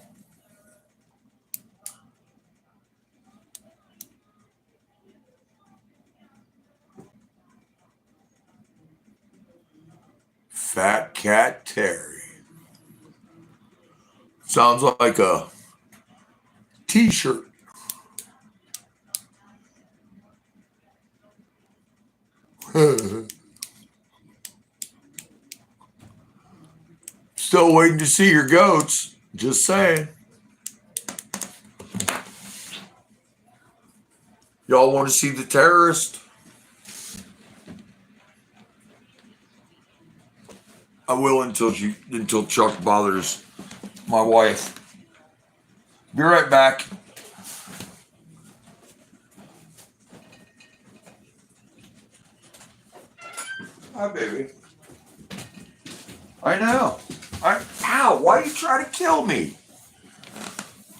Fat Cat Terry. Sounds like a t-shirt. Still waiting to see your goats. Just saying. Y'all want to see the terrorist? I will until Chuck bothers my wife. Be right back. Hi, baby. I know. Ow, why you try to kill me?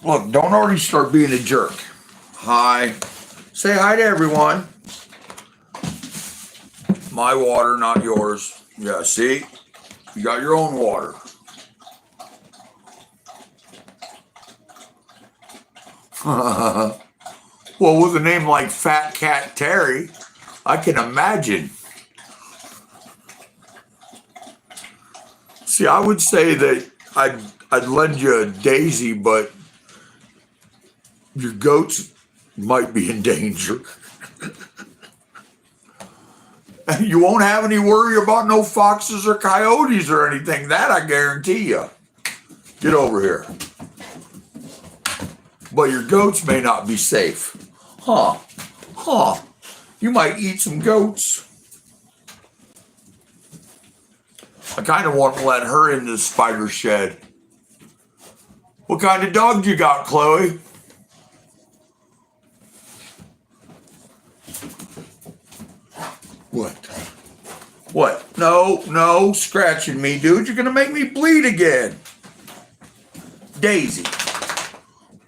Look, don't already start being a jerk. Hi. Say hi to everyone. My water, not yours. Yeah, see? You got your own water. Well, with a name like Fat Cat Terry, I can imagine. See, I would say that I'd lend you a Daisy, but your goats might be in danger. You won't have any worry about no foxes or coyotes or anything. That I guarantee you. Get over here. But your goats may not be safe. Huh. You might eat some goats. I kind of want to let her in the spider shed. What kind of dog you got, Chloe? What? No, scratching me, dude. You're going to make me bleed again. Daisy,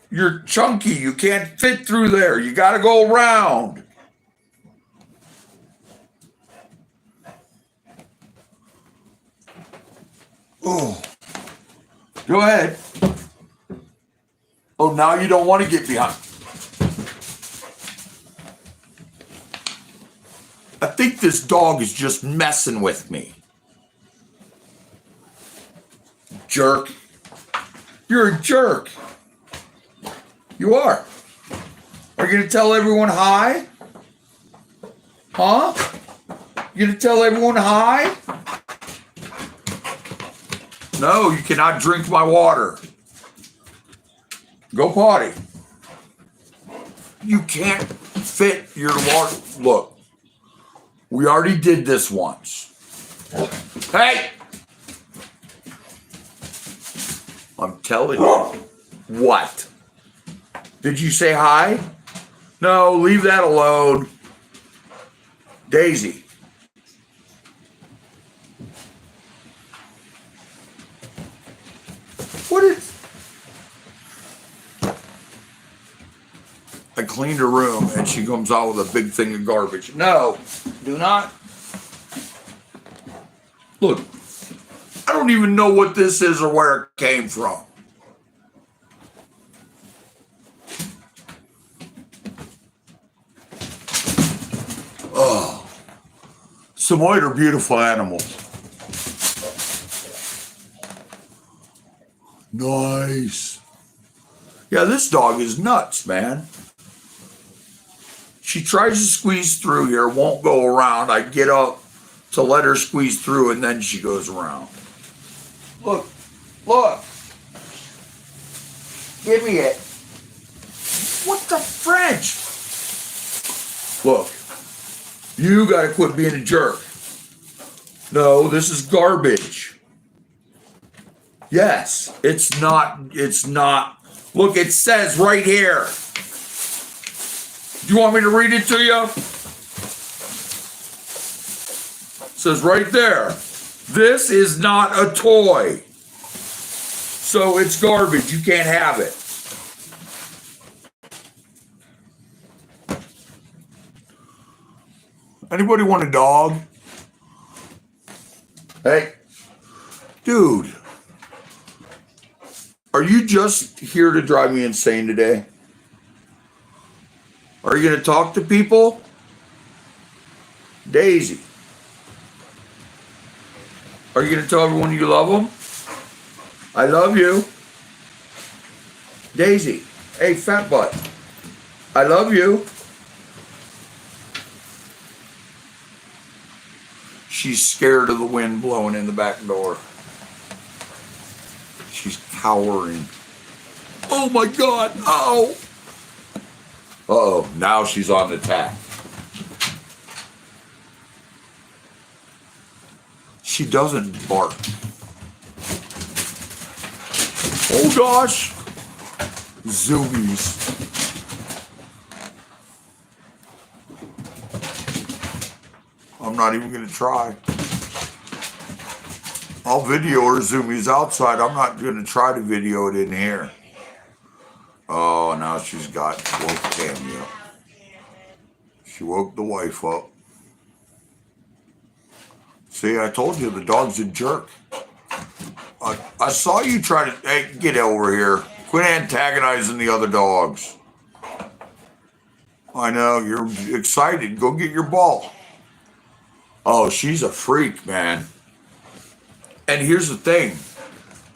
you're chunky. You can't fit through there. You got to go around. Oh, go ahead. Oh, now you don't want to get behind. I think this dog is just messing with me. Jerk. You're a jerk. You are. Are you going to tell everyone hi? Huh? You going to tell everyone hi? No, you cannot drink my water. Go potty. You can't fit your water. Look, we already did this once. Hey! I'm telling you. What? Did you say hi? No, leave that alone. Daisy. What is... I cleaned her room and she comes out with a big thing of garbage. No, do not. Look, I don't even know what this is or where it came from. Oh, Samoyed are beautiful animals. Nice. Yeah, this dog is nuts, man. She tries to squeeze through here, won't go around. I get up to let her squeeze through, and then she goes around. Look, look. Give me it. What the French? Look, you gotta quit being a jerk. No, this is garbage. Yes, it's not. Look, it says right here. Do you want me to read it to you? It says right there, this is not a toy. So it's garbage. You can't have it. Anybody want a dog? Hey, dude. Are you just here to drive me insane today? Are you going to talk to people? Daisy. Are you going to tell everyone you love them? I love you. Daisy. Hey, fat butt. I love you. She's scared of the wind blowing in the back door. She's cowering. Oh my God. Uh-oh. Uh-oh. Now she's on the attack. She doesn't bark. Oh gosh. Zoomies. I'm not even going to try. I'll video her zoomies outside. I'm not going to try to video it in here. Oh, now she's woke Tammy up. She woke the wife up. See, I told you the dog's a jerk. I saw you try to... Hey, get over here. Quit antagonizing the other dogs. I know, you're excited. Go get your ball. Oh, she's a freak, man. And here's the thing,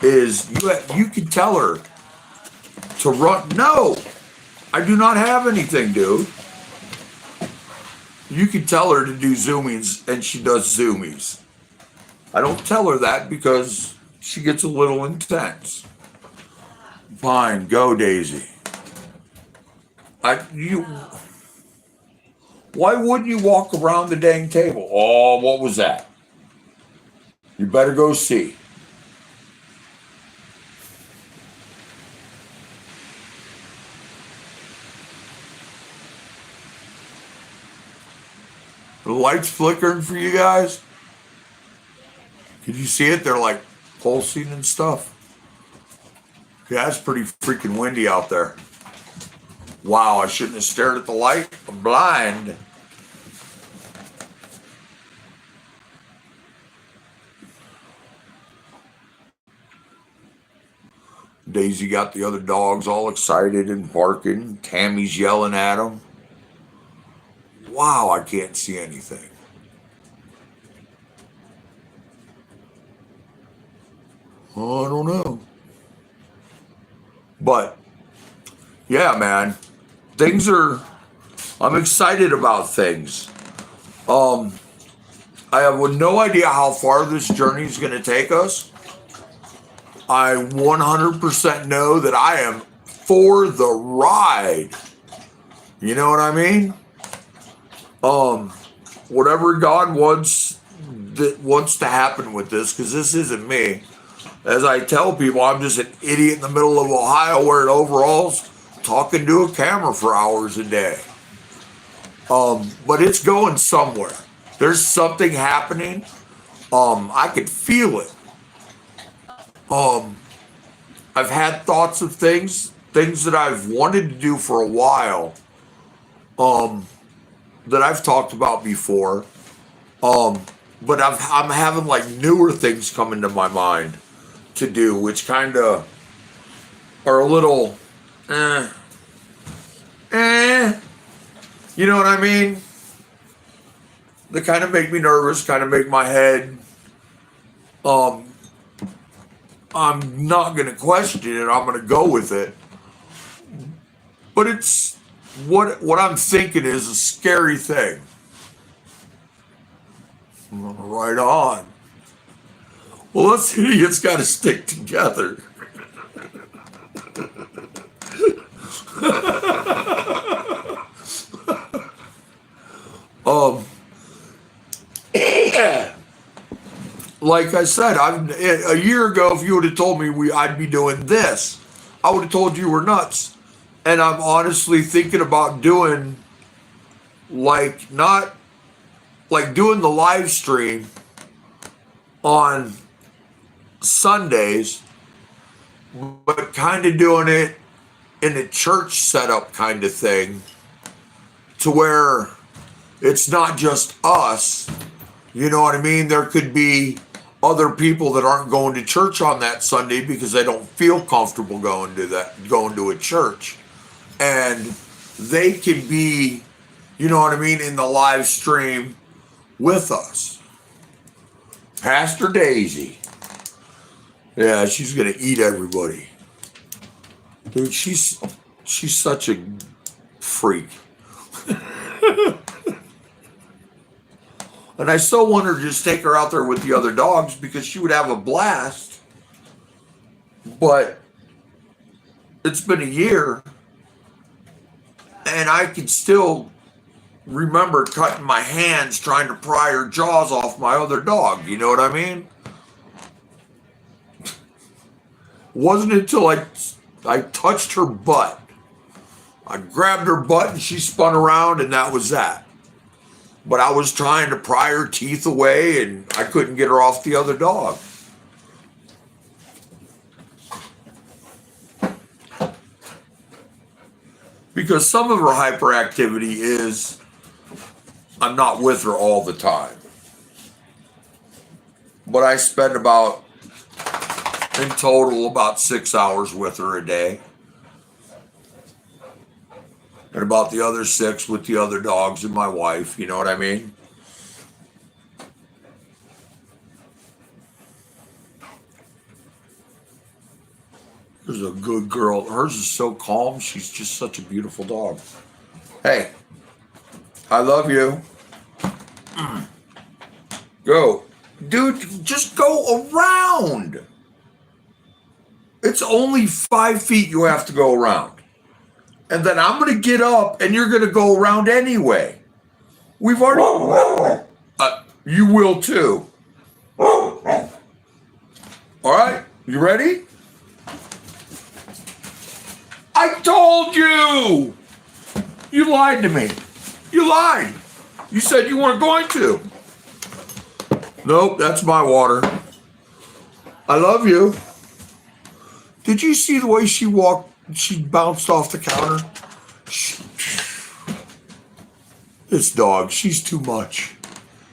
is you can tell her to run. No, I do not have anything, dude. You can tell her to do zoomies, and she does zoomies. I don't tell her that because she gets a little intense. Fine, go, Daisy. Why wouldn't you walk around the dang table? Oh, what was that? You better go see. The lights flickering for you guys? Can you see it? They're like pulsing and stuff. Yeah, it's pretty freaking windy out there. Wow, I shouldn't have stared at the light. I'm blind. Daisy got the other dogs all excited and barking. Tammy's yelling at them. Wow, I can't see anything. Oh, I don't know. But, yeah, man. I'm excited about things. I have no idea how far this journey is going to take us. I 100% know that I am for the ride. You know what I mean? Whatever God wants, that wants to happen with this, because this isn't me. As I tell people, I'm just an idiot in the middle of Ohio wearing overalls talking to a camera for hours a day. But it's going somewhere. There's something happening. I could feel it. I've had thoughts of things that I've wanted to do for a while, that I've talked about before. But I'm having like newer things come into my mind to do, which kind of are a little, you know what I mean? They kind of make me nervous, kind of make my head. I'm not going to question it. I'm going to go with it. But it's what I'm thinking is a scary thing. Right on. Well, us idiots got to stick together. Like I said, a year ago, if you would have told me I'd be doing this, I would have told you we're nuts. And I'm honestly thinking about doing, like, not like doing the live stream on Sundays, but kind of doing it in a church setup kind of thing, to where it's not just us. You know what I mean? There could be other people that aren't going to church on that Sunday because they don't feel comfortable going to a church. And they can be, you know what I mean, in the live stream with us. Pastor Daisy. Yeah, she's going to eat everybody. Dude, she's such a freak. And I so wanted to just take her out there with the other dogs because she would have a blast. But it's been a year, and I can still remember cutting my hands trying to pry her jaws off my other dog. You know what I mean? Wasn't until I touched her butt. I grabbed her butt and she spun around, and that was that. But I was trying to pry her teeth away, and I couldn't get her off the other dog. Because some of her hyperactivity is I'm not with her all the time. But I spend in total about 6 hours with her a day. And about the other 6 with the other dogs and my wife, you know what I mean? There's a good girl. Hers is so calm. She's just such a beautiful dog. Hey, I love you. Go. Dude, just go around. It's only 5 feet you have to go around. And then I'm going to get up and you're going to go around anyway. We've already... you will too. All right, you ready? I told you! You lied to me. You lied. You said you weren't going to. Nope, that's my water. I love you. Did you see the way she walked? She bounced off the counter. This dog, she's too much.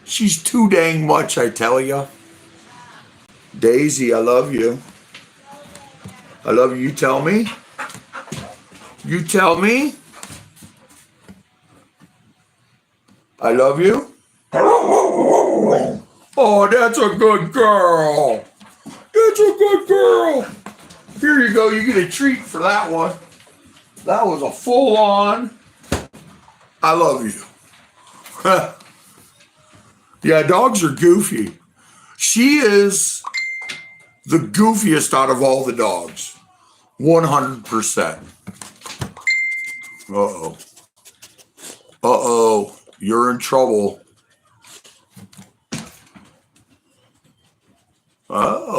She's too dang much, I tell ya. Daisy, I love you. I love you. You tell me. You tell me. I love you. Oh, that's a good girl. That's a good girl. Here you go. You get a treat for that one. That was a full on. I love you. Yeah, dogs are goofy. She is the goofiest out of all the dogs. 100%. Uh-oh. Uh-oh. You're in trouble.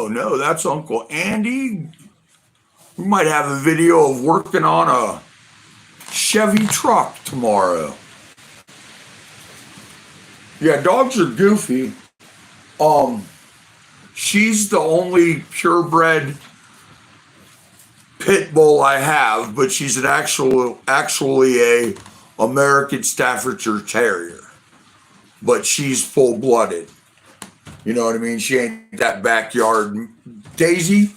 no, that's Uncle Andy. We might have a video of working on a Chevy truck tomorrow. Yeah, dogs are goofy. She's the only purebred pit bull I have, but she's actually a American Staffordshire Terrier. But she's full-blooded. You know what I mean? She ain't that backyard. Daisy,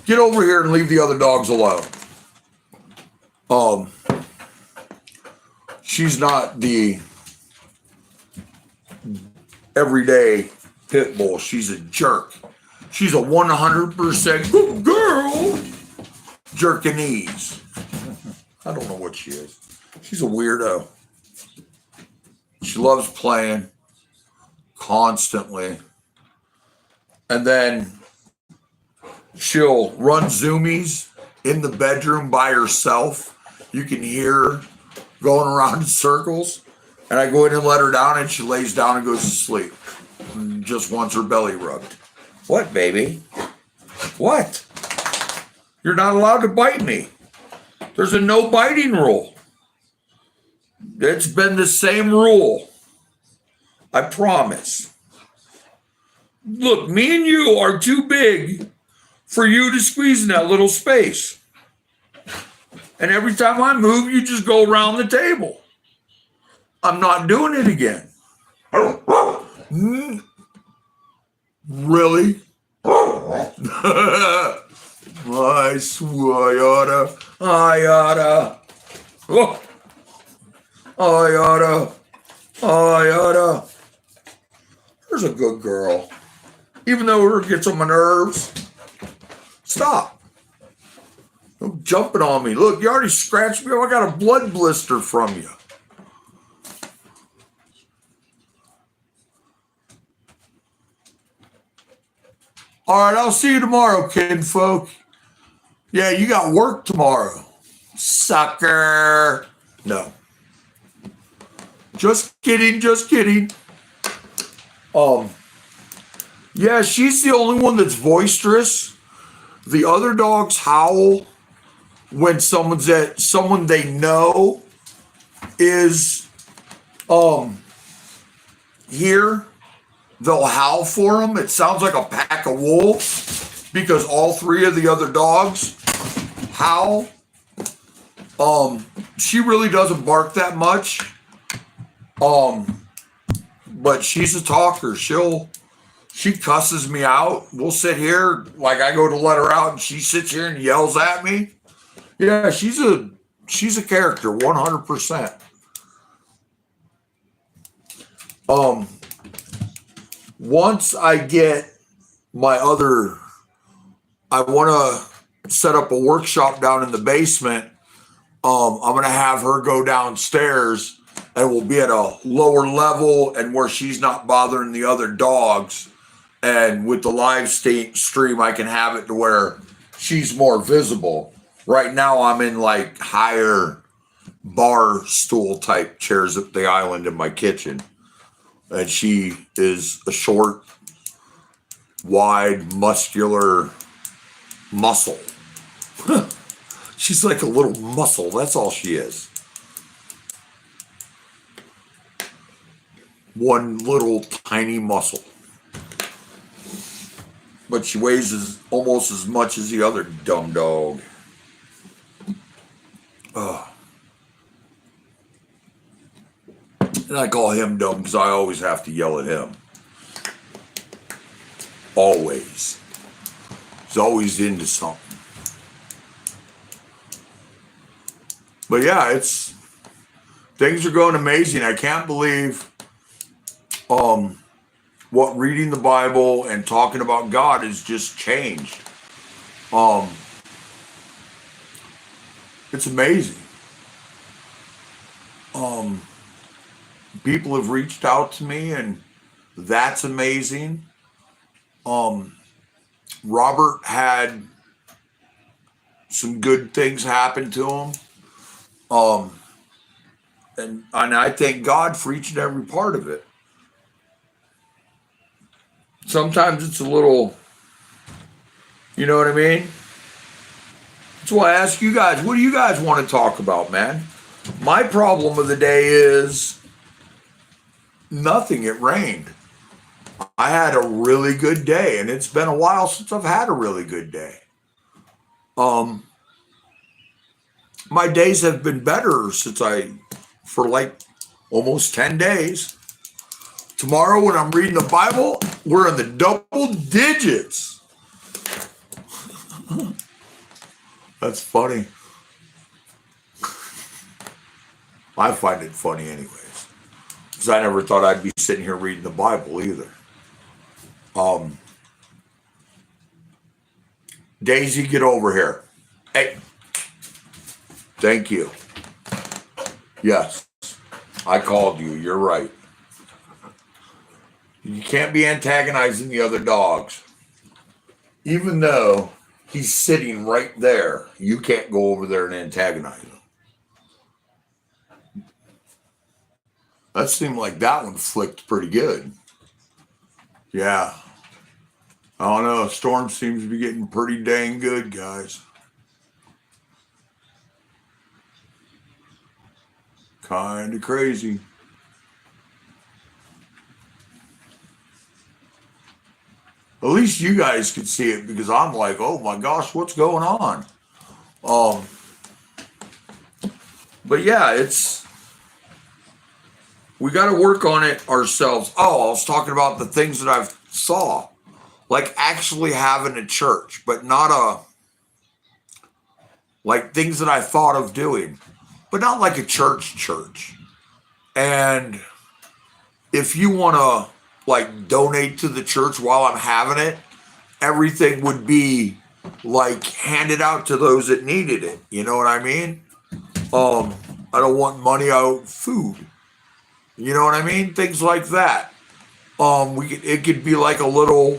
get over here and leave the other dogs alone. She's not the everyday pit bull. She's a jerk. She's a 100% good girl. Jerkinese. I don't know what she is. She's a weirdo. She loves playing constantly. And then she'll run zoomies in the bedroom by herself. You can hear her going around in circles. And I go in and let her down, and she lays down and goes to sleep. And just wants her belly rubbed. What, baby? What? You're not allowed to bite me. There's a no biting rule. It's been the same rule. I promise. Look, me and you are too big for you to squeeze in that little space. And every time I move, you just go around the table. I'm not doing it again. Really? I swear I oughta. Oh, I oughta. There's a good girl. Even though it gets on my nerves. Stop. Don't jumping on me. Look, you already scratched me. I got a blood blister from you. All right, I'll see you tomorrow, kinfolk. Yeah, you got work tomorrow. Sucker. No. Just kidding, just kidding. Yeah, she's the only one that's boisterous. The other dogs howl when someone they know is here. They'll howl for them. It sounds like a pack of wolves because all three of the other dogs howl. She really doesn't bark that much. But she's a talker. She cusses me out. We'll sit here, like I go to let her out and she sits here and yells at me. Yeah, she's a character, 100%. Once I get I want to set up a workshop down in the basement. I'm going to have her go downstairs and we'll be at a lower level and where she's not bothering the other dogs. And with the live stream, I can have it to where she's more visible. Right now, I'm in like higher bar stool type chairs at the island in my kitchen. And she is a short, wide, muscular muscle. She's like a little muscle. That's all she is. One little tiny muscle. But she weighs almost as much as the other dumb dog. And I call him dumb because I always have to yell at him. Always. He's always into something. But yeah, things are going amazing. I can't believe what reading the Bible and talking about God has just changed. It's amazing. People have reached out to me, and that's amazing. Robert had some good things happen to him. And I thank God for each and every part of it. Sometimes it's a little You know what I mean? That's why I ask you guys, what do you guys want to talk about, man? My problem of the day is nothing. It rained. I had a really good day, and it's been a while since I've had a really good day. Um, my days have been better for like almost 10 days. Tomorrow, when I'm reading the Bible, we're in the double digits. That's funny. I find it funny, anyways, because I never thought I'd be sitting here reading the Bible either. Um, Daisy, get over here. Hey, thank you. Yes, I called you. You're right. You can't be antagonizing the other dogs. Even though he's sitting right there, you can't go over there and antagonize him. That seemed like that one flicked pretty good. Yeah. I don't know. Storm seems to be getting pretty dang good, guys. Kind of crazy. At least you guys could see it, because I'm like, oh my gosh, what's going on? Um, but yeah, we got to work on it ourselves. Oh, I was talking about the things that I've saw, like actually having a church, but not like things that I thought of doing, but not like a church. And if you want to like donate to the church while I'm having it, everything would be like handed out to those that needed it. You know what I mean? I don't want money out food. You know what I mean? Things like that. It could be like a little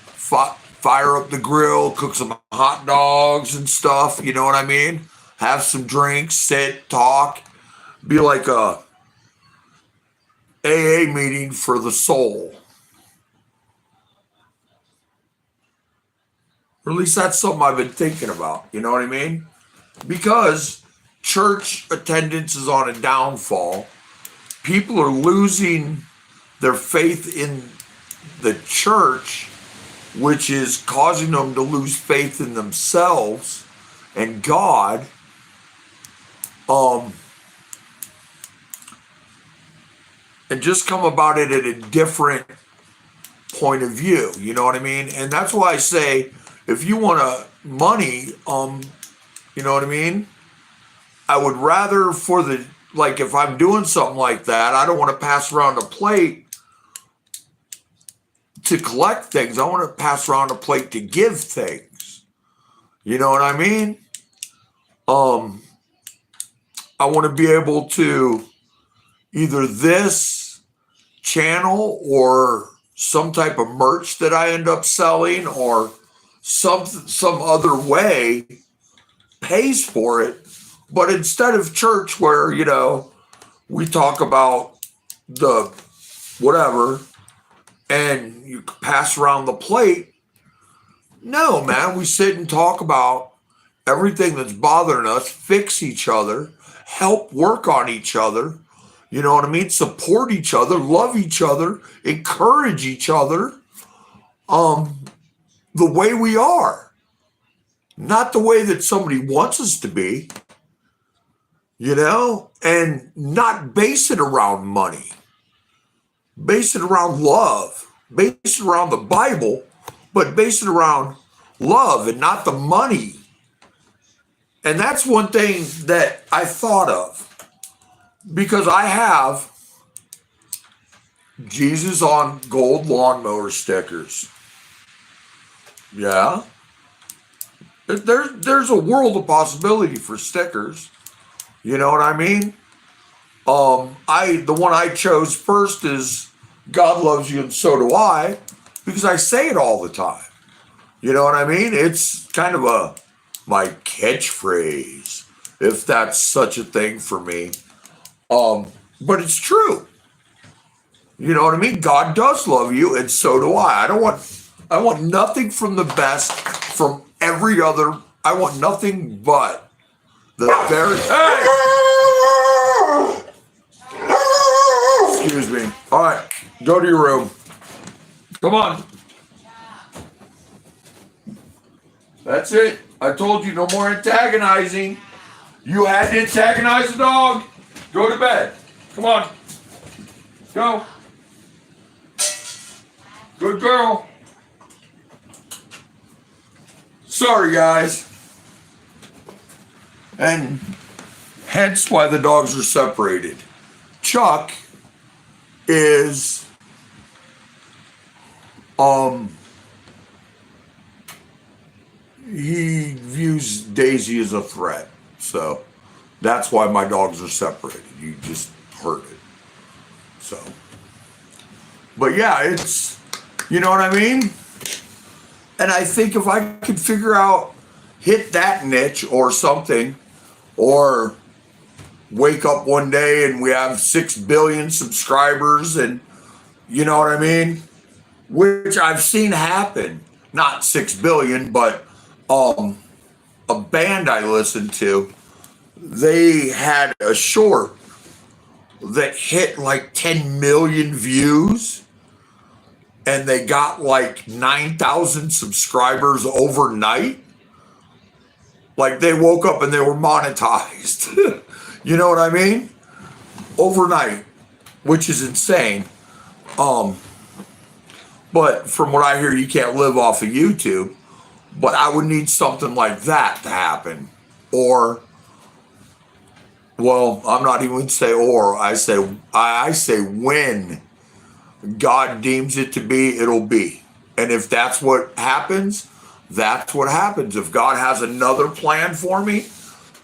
fire up the grill, cook some hot dogs and stuff. You know what I mean? Have some drinks, sit, talk. Be like a AA meeting for the soul. Or at least that's something I've been thinking about. You know what I mean? Because church attendance is on a downfall. People are losing their faith in the church, which is causing them to lose faith in themselves and God. And just come about it at a different point of view. You know what I mean? And that's why I say, if you want money, you know what I mean? I would rather like if I'm doing something like that, I don't want to pass around a plate to collect things. I want to pass around a plate to give things. You know what I mean? I want to be able to either this channel or some type of merch that I end up selling or some other way pays for it. But instead of church where, we talk about the whatever and you pass around the plate, no, man, we sit and talk about everything that's bothering us, fix each other, help work on each other, you know what I mean? Support each other, love each other, encourage each other, the way we are, not the way that somebody wants us to be, and not base it around money, base it around love, base it around the Bible, but base it around love and not the money. And that's one thing that I thought of, because I have Jesus on gold lawnmower stickers. Yeah. There's a world of possibility for stickers. You know what I mean? The one I chose first is God loves you and so do I, because I say it all the time. You know what I mean? It's kind of my catchphrase, if that's such a thing for me. But it's true. You know what I mean? God does love you and so do I. I don't want I want nothing from the best from every other. I want nothing but the very. Hey! Excuse me. All right, go to your room. Come on. That's it. I told you no more antagonizing. You had to antagonize the dog. Go to bed. Come on. Go. Good girl. Sorry, guys. And hence why the dogs are separated. Chuck is he views Daisy as a threat. So that's why my dogs are separated. You just heard it. So, but yeah, it's, you know what I mean? And I think if I could figure out, hit that niche or something, or wake up one day and we have 6 billion subscribers, and you know what I mean? Which I've seen happen. Not 6 billion, but a band I listened to, they had a short that hit like 10 million views, and they got like 9,000 subscribers overnight. Like they woke up and they were monetized. You know what I mean? Overnight, which is insane. But from what I hear, you can't live off of YouTube. But I would need something like that to happen. Or, well, I'm not even going to say or. I say when God deems it to be, it'll be. And if that's what happens, that's what happens. If God has another plan for me,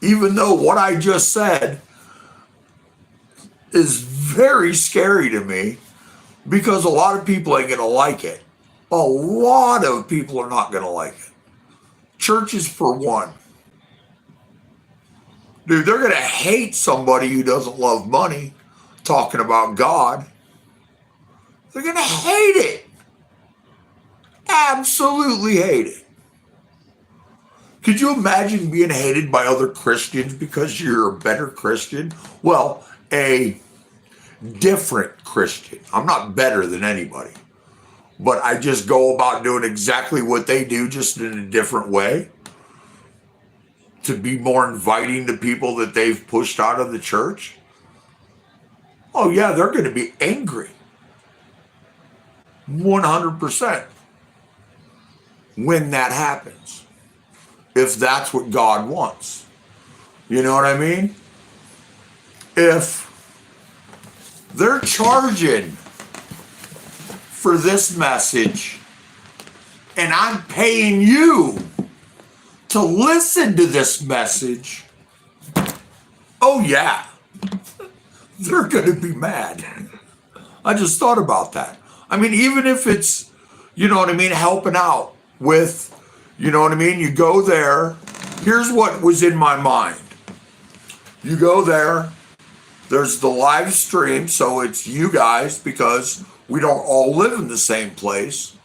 even though what I just said is very scary to me, because a lot of people ain't going to like it. A lot of people are not going to like it. Churches, for one. Dude, they're going to hate somebody who doesn't love money talking about God. They're going to hate it. Absolutely hate it. Could you imagine being hated by other Christians because you're a better Christian? Well, a different Christian. I'm not better than anybody, but I just go about doing exactly what they do, just in a different way, to be more inviting to people that they've pushed out of the church. Oh yeah, they're going to be angry. 100% when that happens. If that's what God wants. You know what I mean? If they're charging for this message and I'm paying you to listen to this message, oh yeah, they're going to be mad. I just thought about that. I mean, even if it's, you know what I mean, helping out with, you know what I mean, you go there. Here's what was in my mind. You go there, there's the live stream, so it's you guys, because we don't all live in the same place.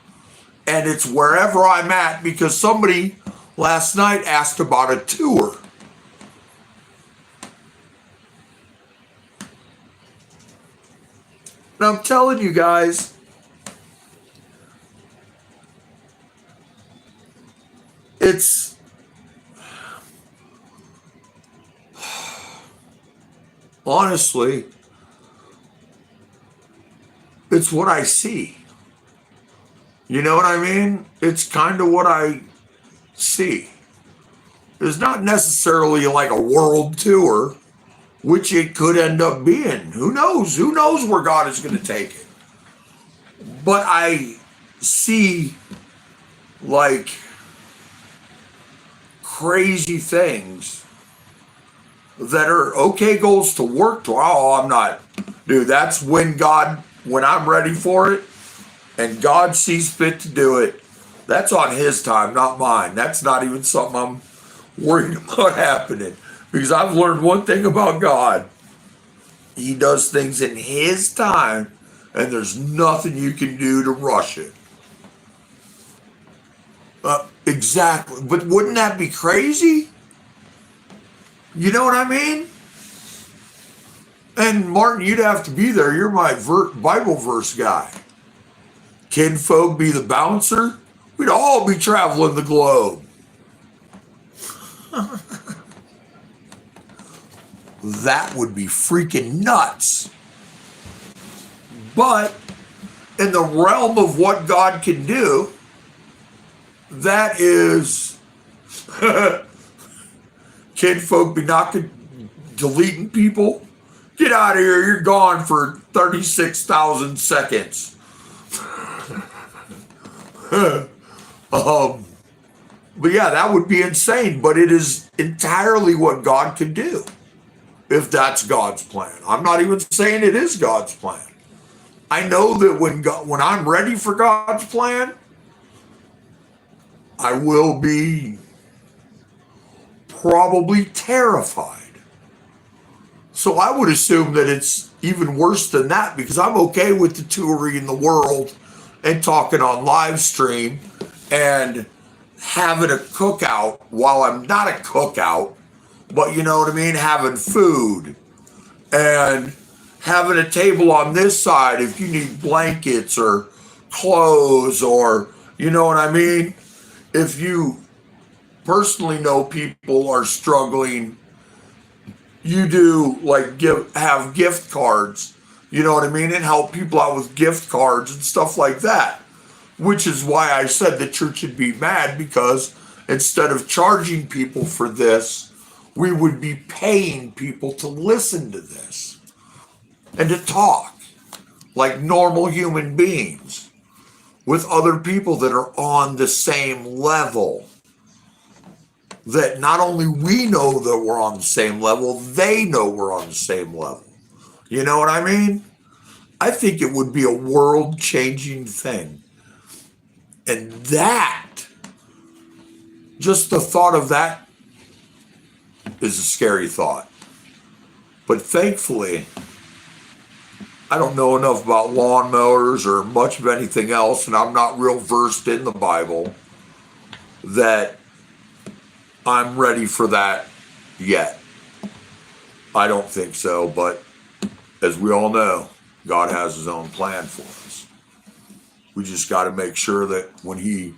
And it's wherever I'm at, because somebody last night asked about a tour. And I'm telling you guys, it's honestly, it's what I see. You know what I mean? It's kind of what I see. It's not necessarily like a world tour, which it could end up being. Who knows? Who knows where God is going to take it? But I see like crazy things that are okay goals to work to. Oh, I'm not, dude, that's when I'm ready for it and God sees fit to do it. That's on his time, not mine. That's not even something I'm worried about happening, because I've learned one thing about God. He does things in his time, and there's nothing you can do to rush it. Exactly. But wouldn't that be crazy? You know what I mean? And Martin, you'd have to be there. You're my Bible verse guy. Kinfolk be the bouncer. We'd all be traveling the globe. That would be freaking nuts. But in the realm of what God can do, that is kinfolk be knocking, deleting people. Get out of here. You're gone for 36,000 seconds. But yeah, that would be insane. But it is entirely what God can do if that's God's plan. I'm not even saying it is God's plan. I know that when I'm ready for God's plan, I will be probably terrified. So I would assume that it's even worse than that because I'm okay with the touring the world and talking on live stream and having a cookout while I'm not a cookout, but you know what I mean? Having food and having a table on this side if you need blankets or clothes or, you know what I mean? If you personally know people are struggling, you do like have gift cards, you know what I mean? And help people out with gift cards and stuff like that. Which is why I said the church would be mad because instead of charging people for this, we would be paying people to listen to this and to talk like normal human beings with other people that are on the same level. That not only we know that we're on the same level, they know we're on the same level. You know what I mean? I think it would be a world-changing thing. And that, just the thought of that is a scary thought. But thankfully, I don't know enough about lawnmowers or much of anything else, and I'm not real versed in the Bible, that I'm ready for that yet. I don't think so, but as we all know, God has his own plan for us. We just got to make sure that when he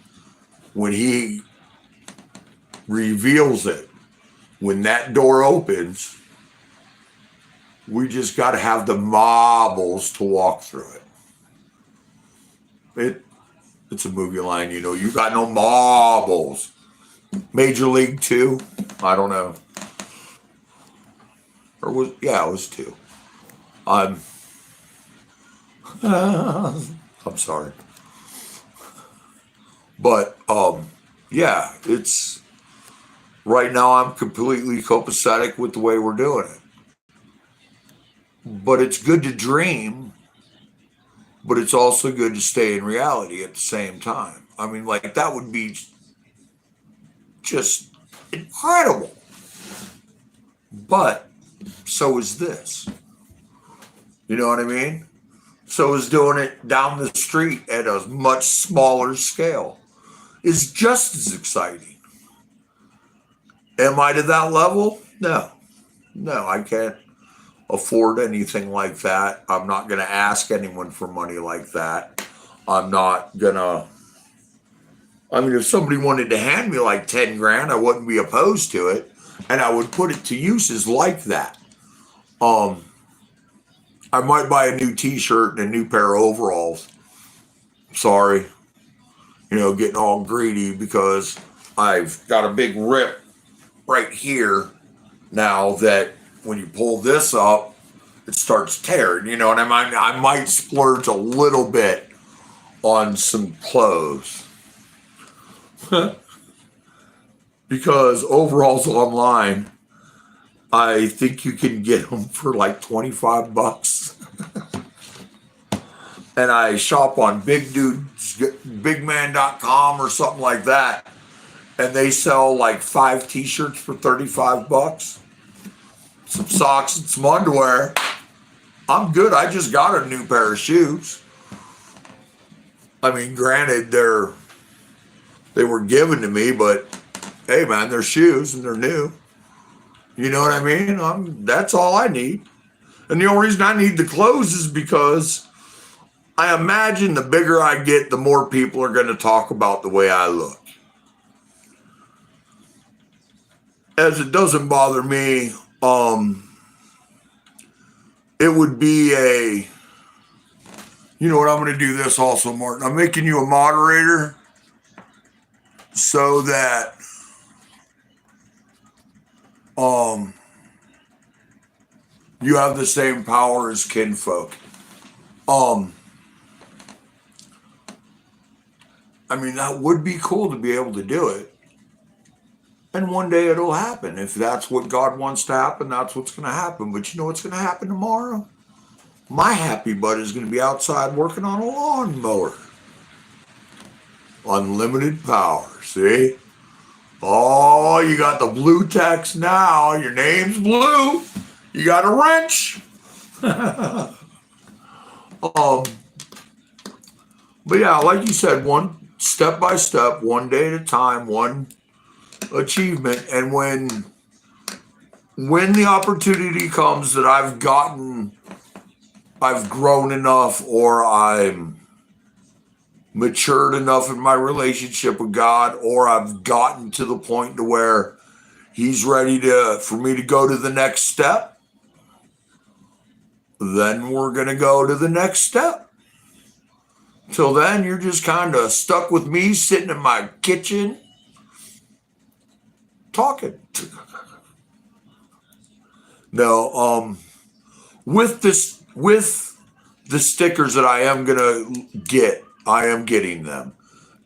reveals it, when that door opens, we just got to have the marbles to walk through it. It's a movie line, you know, you got no marbles. Major League 2? I don't know. Or it was 2. I'm sorry. But yeah, it's right now I'm completely copacetic with the way we're doing it. But it's good to dream, but it's also good to stay in reality at the same time. I mean, like that would be just incredible. But so is this. You know what I mean? So is doing it down the street at a much smaller scale is just as exciting. Am I to that level? No. No, I can't afford anything like that. I'm not going to ask anyone for money like that. I'm not going to. I mean, if somebody wanted to hand me like 10 grand, I wouldn't be opposed to it. And I would put it to uses like that. I might buy a new t-shirt and a new pair of overalls. Sorry. You know, getting all greedy because I've got a big rip right here now that when you pull this up, it starts tearing, you know, and I might splurge a little bit on some clothes. Because overalls online, I think you can get them for like $25. And I shop on bigman.com or something like that. And they sell like 5 t-shirts for $35. Some socks and some underwear. I'm good. I just got a new pair of shoes. I mean, granted, they're They were given to me, but hey, man, they're shoes and they're new. You know what I mean? That's all I need. And the only reason I need the clothes is because I imagine the bigger I get, the more people are going to talk about the way I look. As it doesn't bother me, it would be a, you know what, I'm going to do this also, Martin. I'm making you a moderator so that you have the same power as kinfolk. I mean, that would be cool to be able to do it. And one day it'll happen. If that's what God wants to happen, that's what's going to happen. But you know what's going to happen tomorrow? My happy butt is going to be outside working on a lawnmower. Unlimited power, see? Oh, you got the blue text now. Your name's Blue. You got a wrench. But yeah, like you said, one step by step, one day at a time, one achievement. And when the opportunity comes that I've grown enough, or I'm matured enough in my relationship with God, or I've gotten to the point to where He's ready for me to go to the next step, then we're going to go to the next step. Till then, you're just kind of stuck with me sitting in my kitchen talking. No, with the stickers that I am gonna get, I am getting them,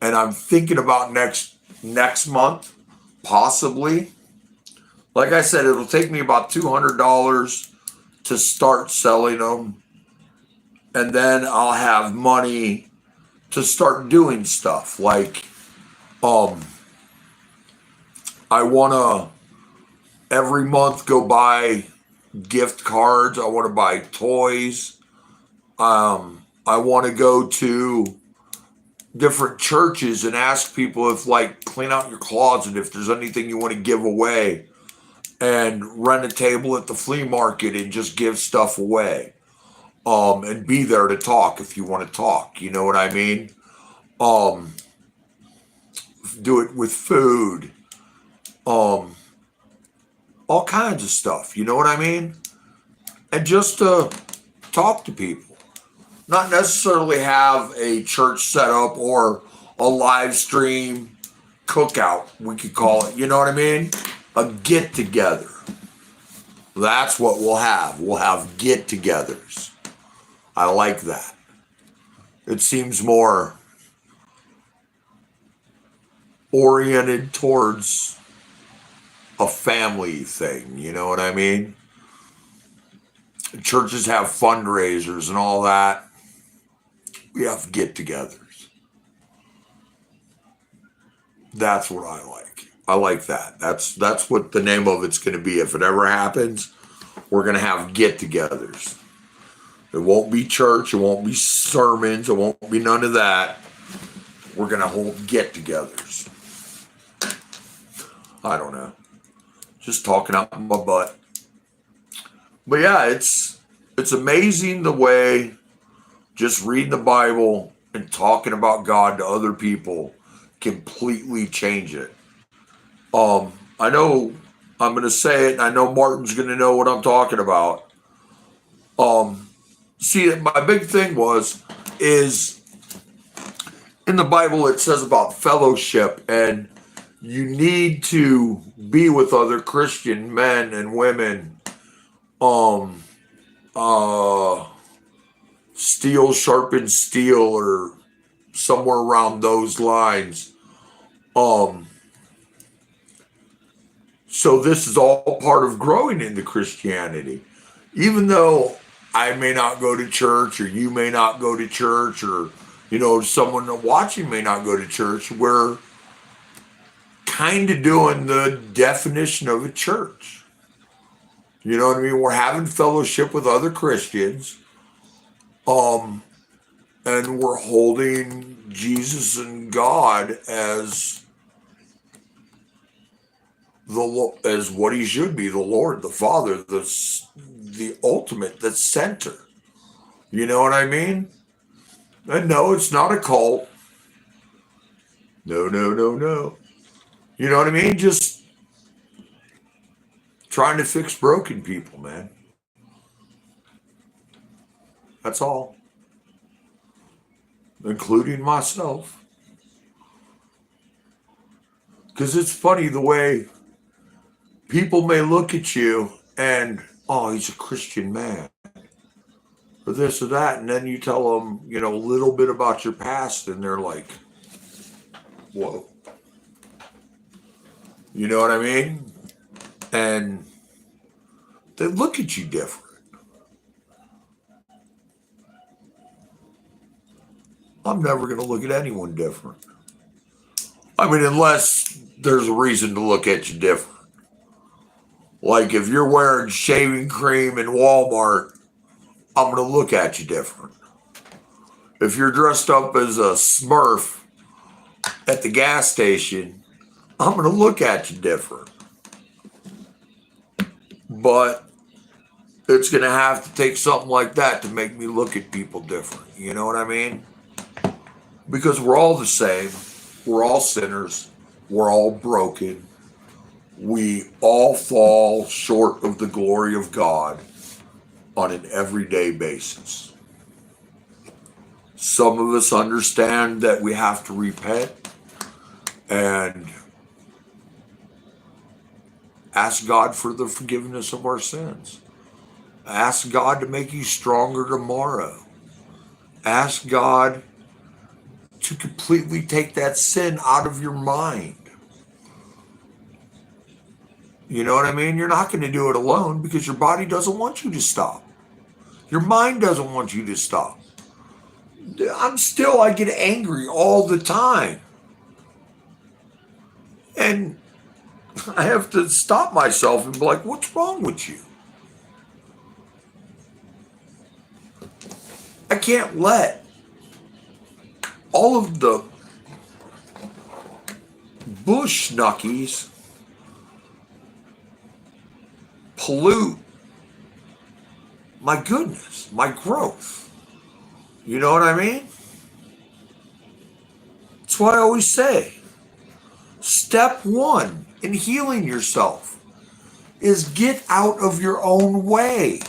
and I'm thinking about next month, possibly. Like I said, it'll take me about $200 to start selling them, and then I'll have money to start doing stuff like, I wanna every month go buy gift cards. I want to buy toys. I want to go to different churches and ask people if, like, clean out your closet, if there's anything you want to give away, and rent a table at the flea market and just give stuff away. And be there to talk if you want to talk. You know what I mean? Do it with food. All kinds of stuff. You know what I mean? And just to talk to people. Not necessarily have a church set up or a live stream cookout, we could call it. You know what I mean? A get together. That's what we'll have. We'll have get togethers. I like that. It seems more oriented towards a family thing. You know what I mean? Churches have fundraisers and all that. We have get-togethers. That's what I like. I like that. That's what the name of it's going to be. If it ever happens, we're going to have get-togethers. It won't be church. It won't be sermons. It won't be none of that. We're going to hold get-togethers. I don't know. Just talking out my butt. But yeah, it's amazing the way just reading the Bible and talking about God to other people completely change it. I know I'm going to say it, and I know Martin's going to know what I'm talking about. See, my big thing is in the Bible it says about fellowship, and you need to be with other Christian men and women. Steel sharpens steel, or somewhere around those lines. So this is all part of growing into Christianity. Even though I may not go to church, or you may not go to church, or, you know, someone watching may not go to church, we're kind of doing the definition of a church. You know what I mean? We're having fellowship with other Christians. and we're holding Jesus and God as as what he should be, the Lord, the Father, the ultimate, the center. You know what I mean? And no, it's not a cult. No, no, no, no. You know what I mean? Just trying to fix broken people, man. That's all. Including myself. Because it's funny the way people may look at you and, oh, he's a Christian man, or this or that. And then you tell them, a little bit about your past, and they're like, whoa. You know what I mean? And they look at you different. I'm never going to look at anyone different. I mean, unless there's a reason to look at you different. Like if you're wearing shaving cream in Walmart, I'm going to look at you different. If you're dressed up as a Smurf at the gas station, I'm going to look at you different. But it's going to have to take something like that to make me look at people different. You know what I mean? Because we're all the same. We're all sinners. We're all broken. We all fall short of the glory of God on an everyday basis. Some of us understand that we have to repent and ask God for the forgiveness of our sins. Ask God to make you stronger tomorrow. Ask God to completely take that sin out of your mind. You know what I mean? You're not going to do it alone because your body doesn't want you to stop. Your mind doesn't want you to stop. I get angry all the time. And I have to stop myself and be like, what's wrong with you? I can't let all of the bush knuckies pollute my goodness, my growth. You know what I mean? That's why I always say, step one in healing yourself is get out of your own way.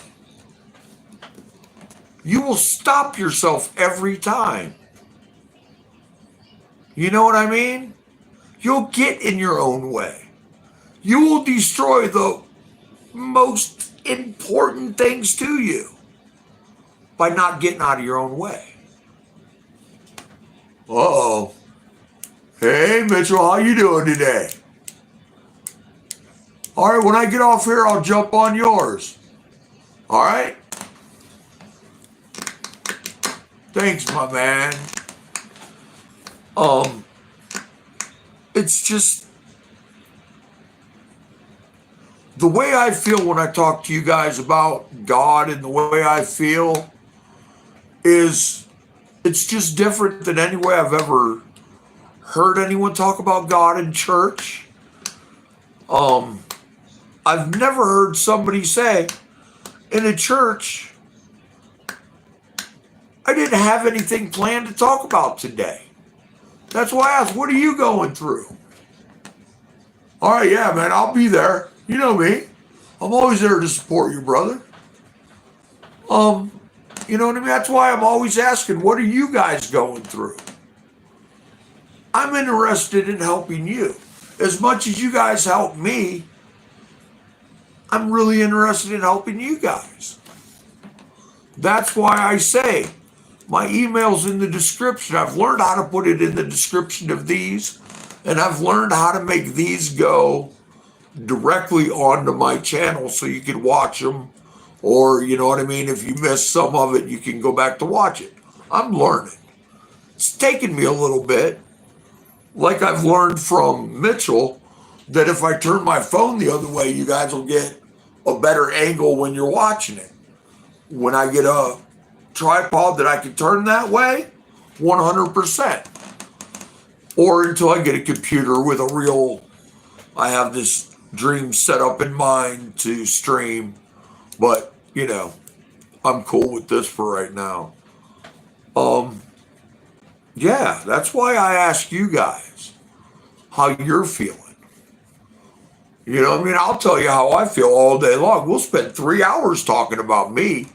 You will stop yourself every time. You know what I mean? You'll get in your own way. You will destroy the most important things to you by not getting out of your own way. Uh-oh. Hey, Mitchell, how you doing today? All right, when I get off here, I'll jump on yours. All right? Thanks, my man. It's just the way I feel when I talk to you guys about God, and the way I feel is it's just different than any way I've ever heard anyone talk about God in church. I've never heard somebody say in a church, I didn't have anything planned to talk about today. That's why I asked, what are you going through? All right, yeah, man, I'll be there. You know me. I'm always there to support you, brother. You know what I mean? That's why I'm always asking, what are you guys going through? I'm interested in helping you. As much as you guys help me, I'm really interested in helping you guys. That's why I say my email's in the description. I've learned how to put it in the description of these, and I've learned how to make these go directly onto my channel so you can watch them. Or, you know what I mean? If you miss some of it, you can go back to watch it. I'm learning. It's taken me a little bit. Like I've learned from Mitchell, that if I turn my phone the other way, you guys will get a better angle when you're watching it. When I get a tripod that I can turn that way, 100%. Or until I get a computer with a real, I have this dream set up in mind to stream. But, I'm cool with this for right now. Yeah, that's why I ask you guys how you're feeling. I'll tell you how I feel all day long. We'll spend 3 hours talking about me.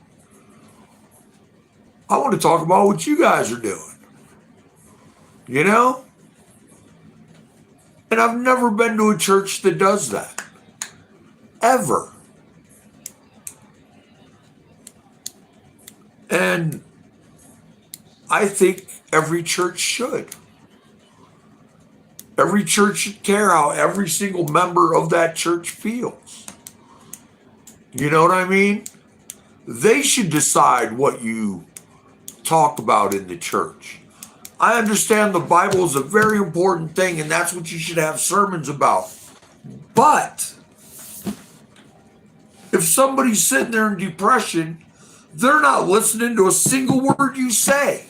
I want to talk about what you guys are doing. And I've never been to a church that does that. Ever. And I think every church should. Every church should care how every single member of that church feels. You know what I mean? They should decide what you talk about in the church. I understand the Bible is a very important thing, and that's what you should have sermons about. But if somebody's sitting there in depression, they're not listening to a single word you say.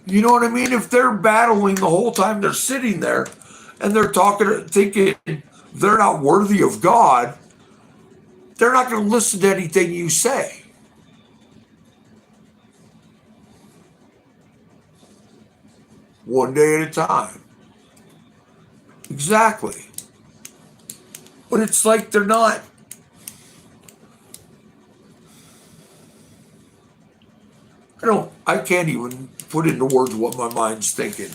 You know what I mean? If they're battling the whole time they're sitting there and they're thinking they're not worthy of God, they're not going to listen to anything you say. One day at a time. Exactly. But it's like they're not. I can't even put into words what my mind's thinking.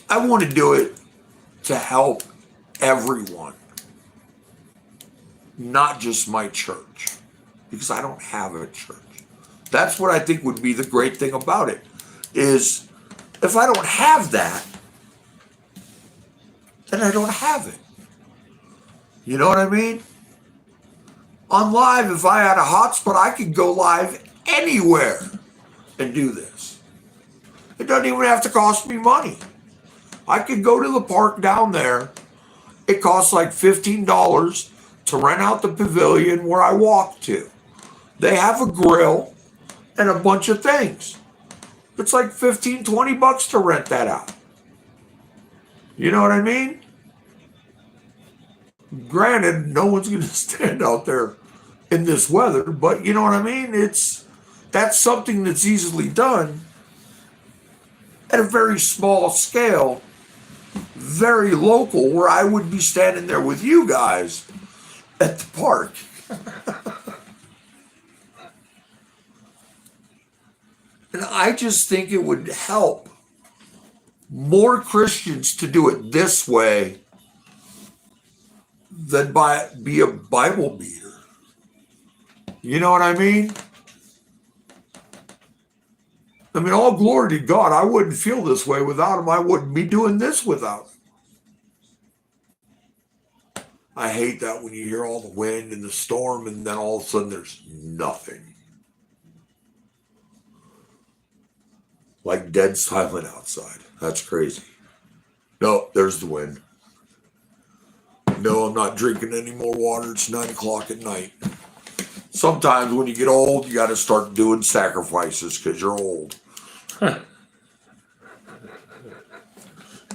I want to do it to help everyone, not just my church, because I don't have a church. That's what I think would be the great thing about it, is if I don't have that, then I don't have it. You know what I mean? On live, if I had a hotspot, I could go live anywhere and do this. It doesn't even have to cost me money. I could go to the park down there. It costs like $15 to rent out the pavilion where I walk to. They have a grill and a bunch of things. It's like $15-20 to rent that out. You know what I mean? Granted, no one's going to stand out there in this weather, but you know what I mean? That's something that's easily done at a very small scale, very local, where I would be standing there with you guys at the park. And I just think it would help more Christians to do it this way than be a Bible beater. You know what I mean? I mean, all glory to God. I wouldn't feel this way without him. I wouldn't be doing this without him. I hate that when you hear all the wind and the storm and then all of a sudden there's nothing. Like dead silent outside. That's crazy. No, there's the wind. No, I'm not drinking any more water. It's 9 o'clock at night. Sometimes when you get old, you got to start doing sacrifices because you're old.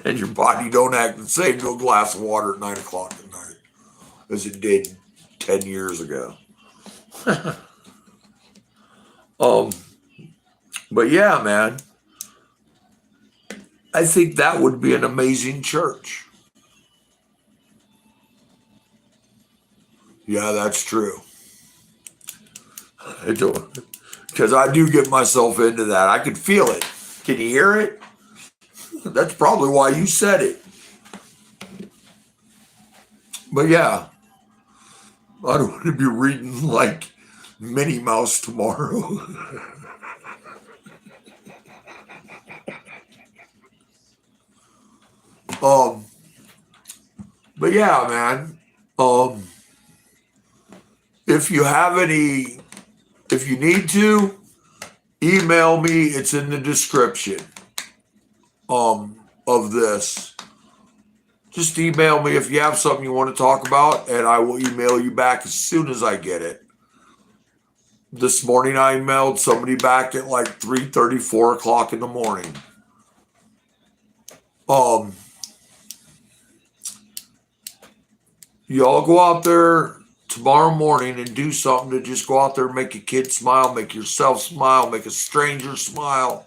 And your body don't act the same to a glass of water at 9 o'clock at night as it did 10 years ago. But yeah, man, I think that would be an amazing church. Yeah, that's true. I don't, because I do get myself into that. I can feel it. Can you hear it? That's probably why you said it. But yeah, I don't want to be reading like Minnie Mouse tomorrow. But yeah, man. If you need to, email me. It's in the description of this. Just email me if you have something you want to talk about, and I will email you back as soon as I get it. This morning I emailed somebody back at like 3:30, 4 o'clock in the morning. Um, y'all go out there tomorrow morning and do something to just go out there and make a kid smile, make yourself smile, make a stranger smile.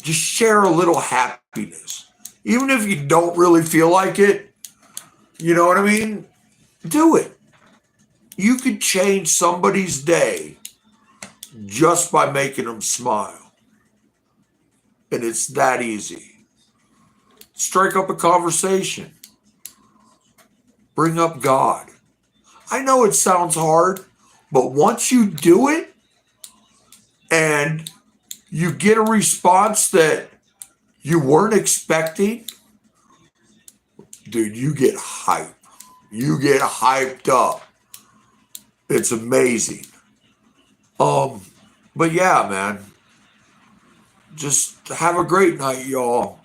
Just share a little happiness. Even if you don't really feel like it, you know what I mean? Do it. You could change somebody's day just by making them smile. And it's that easy. Strike up a conversation. Bring up God. I know it sounds hard, but once you do it and you get a response that you weren't expecting, dude, you get hype. You get hyped up. It's amazing. But yeah, man, just have a great night, y'all.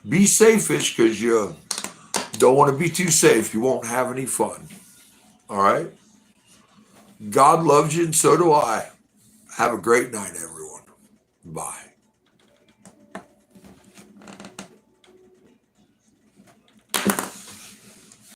Be safe-ish because you don't want to be too safe. You won't have any fun. All right? God loves you and so do I. Have a great night, everyone. Bye.